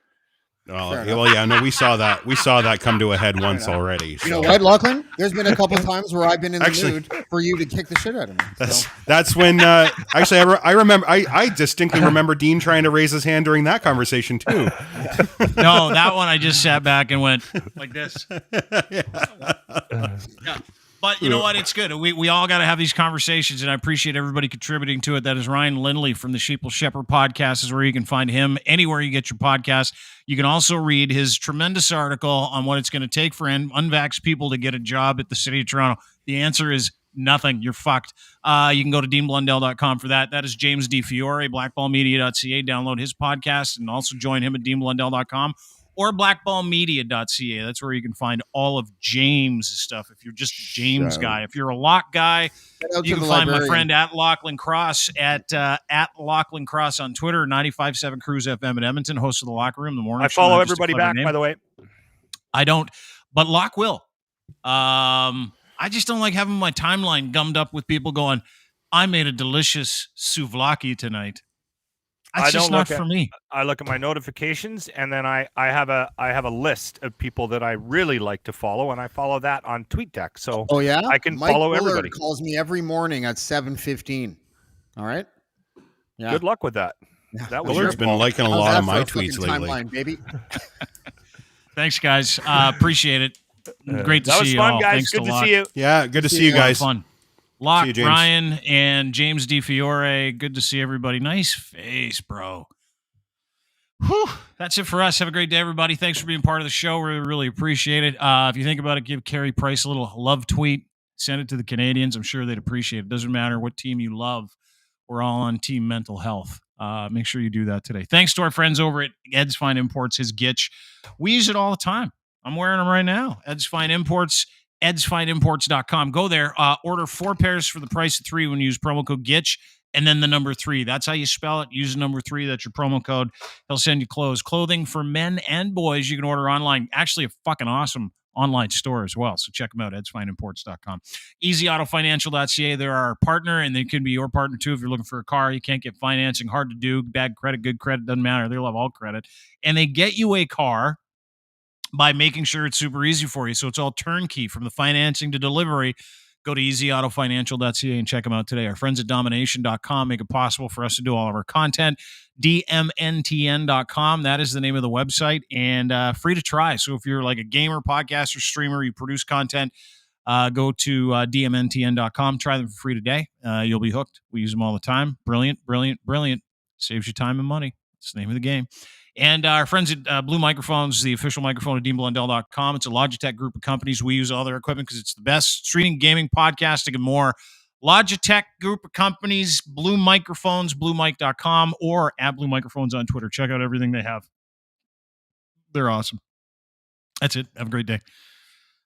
Well, yeah, no, we saw that. We saw that come to a head once already. So.
You know what, Lachlan? There's been a couple of times where I've been in the
Actually-
mood for you to kick the shit out of me.
That's when. Actually, I remember. I distinctly remember Dean trying to raise his hand during that conversation too.
No, that one I just sat back and went like this. Yeah. But you know what? It's good. We all got to have these conversations, and I appreciate everybody contributing to it. That is Ryan Lindley from the Sheeple Shepherd podcast is where you can find him anywhere you get your podcast. You can also read his tremendous article on what it's going to take for unvaxxed people to get a job at the city of Toronto. The answer is nothing. You're fucked. You can go to deanblundell.com for that. That is James D. Fiore, blackballmedia.ca. Download his podcast and also join him at deanblundell.com. Or blackballmedia.ca. That's where you can find all of James' stuff. If you're just a James guy, if you're a Lock guy, you can find my friend at Lachlan Cross at Lachlan Cross on Twitter, 95.7 Cruise FM in Edmonton, host of the Locker Room, the morning.
I follow everybody back, by the way.
I don't, but Locke will. I just don't like having my timeline gummed up with people going, I made a delicious souvlaki tonight. That's just not for me.
I look at my notifications, and then I have a list of people that I really like to follow, and I follow that on TweetDeck. So I can
Mike
follow
Bullard
everybody.
calls me every morning at 7:15. All right. Yeah.
Good luck with that. That was
Bullard's been liking a
How's
lot
that
of my
for a
tweets
fucking
lately.
timeline, baby.
Thanks, guys. Appreciate it. Great to
that
see
was
you
fun,
all.
guys.
Thanks
Good to
Locke.
see you.
Yeah, good to see you guys.
Fun. Locke,
See you, James.
Ryan, and James D. Fiore. Good to see everybody. Nice face, bro. Whew. That's it for us. Have a great day, everybody. Thanks for being part of the show. We really appreciate it. If you think about it, give Carey Price a little love tweet. Send it to the Canadians. I'm sure they'd appreciate it. Doesn't matter what team you love. We're all on team mental health. Make sure you do that today. Thanks to our friends over at Ed's Fine Imports, his Gitch. We use it all the time. I'm wearing them right now. Ed's Fine Imports, edsfineimports.com. Go there. Order 4 pairs for the price of 3 when you use promo code GITCH and then the number 3. That's how you spell it. Use the number 3. That's your promo code. He'll send you clothing for men and boys. You can order online. Actually, a fucking awesome online store as well. So check them out, edsfineimports.com. EasyAutoFinancial.ca. They're our partner, and they can be your partner too if you're looking for a car. You can't get financing. Hard to do. Bad credit, good credit, doesn't matter. They'll have all credit. And they get you a car by making sure it's super easy for you. So it's all turnkey from the financing to delivery. Go to easyautofinancial.ca and check them out today. Our friends at domination.com make it possible for us to do all of our content. DMNTN.com. That is the name of the website, and free to try. So if you're like a gamer, podcaster, streamer, you produce content, go to DMNTN.com. Try them for free today. You'll be hooked. We use them all the time. Brilliant, brilliant, brilliant. Saves you time and money. It's the name of the game. And our friends at Blue Microphones, the official microphone of DeanBlundell.com. It's a Logitech group of companies. We use all their equipment because it's the best. Streaming, gaming, podcasting, and more. Logitech group of companies, Blue Microphones, BlueMic.com, or at Blue Microphones on Twitter. Check out everything they have. They're awesome. That's it. Have a great day.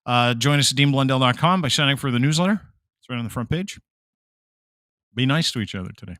Join us at DeanBlundell.com by signing up for the newsletter. It's right on the front page. Be nice to each other today.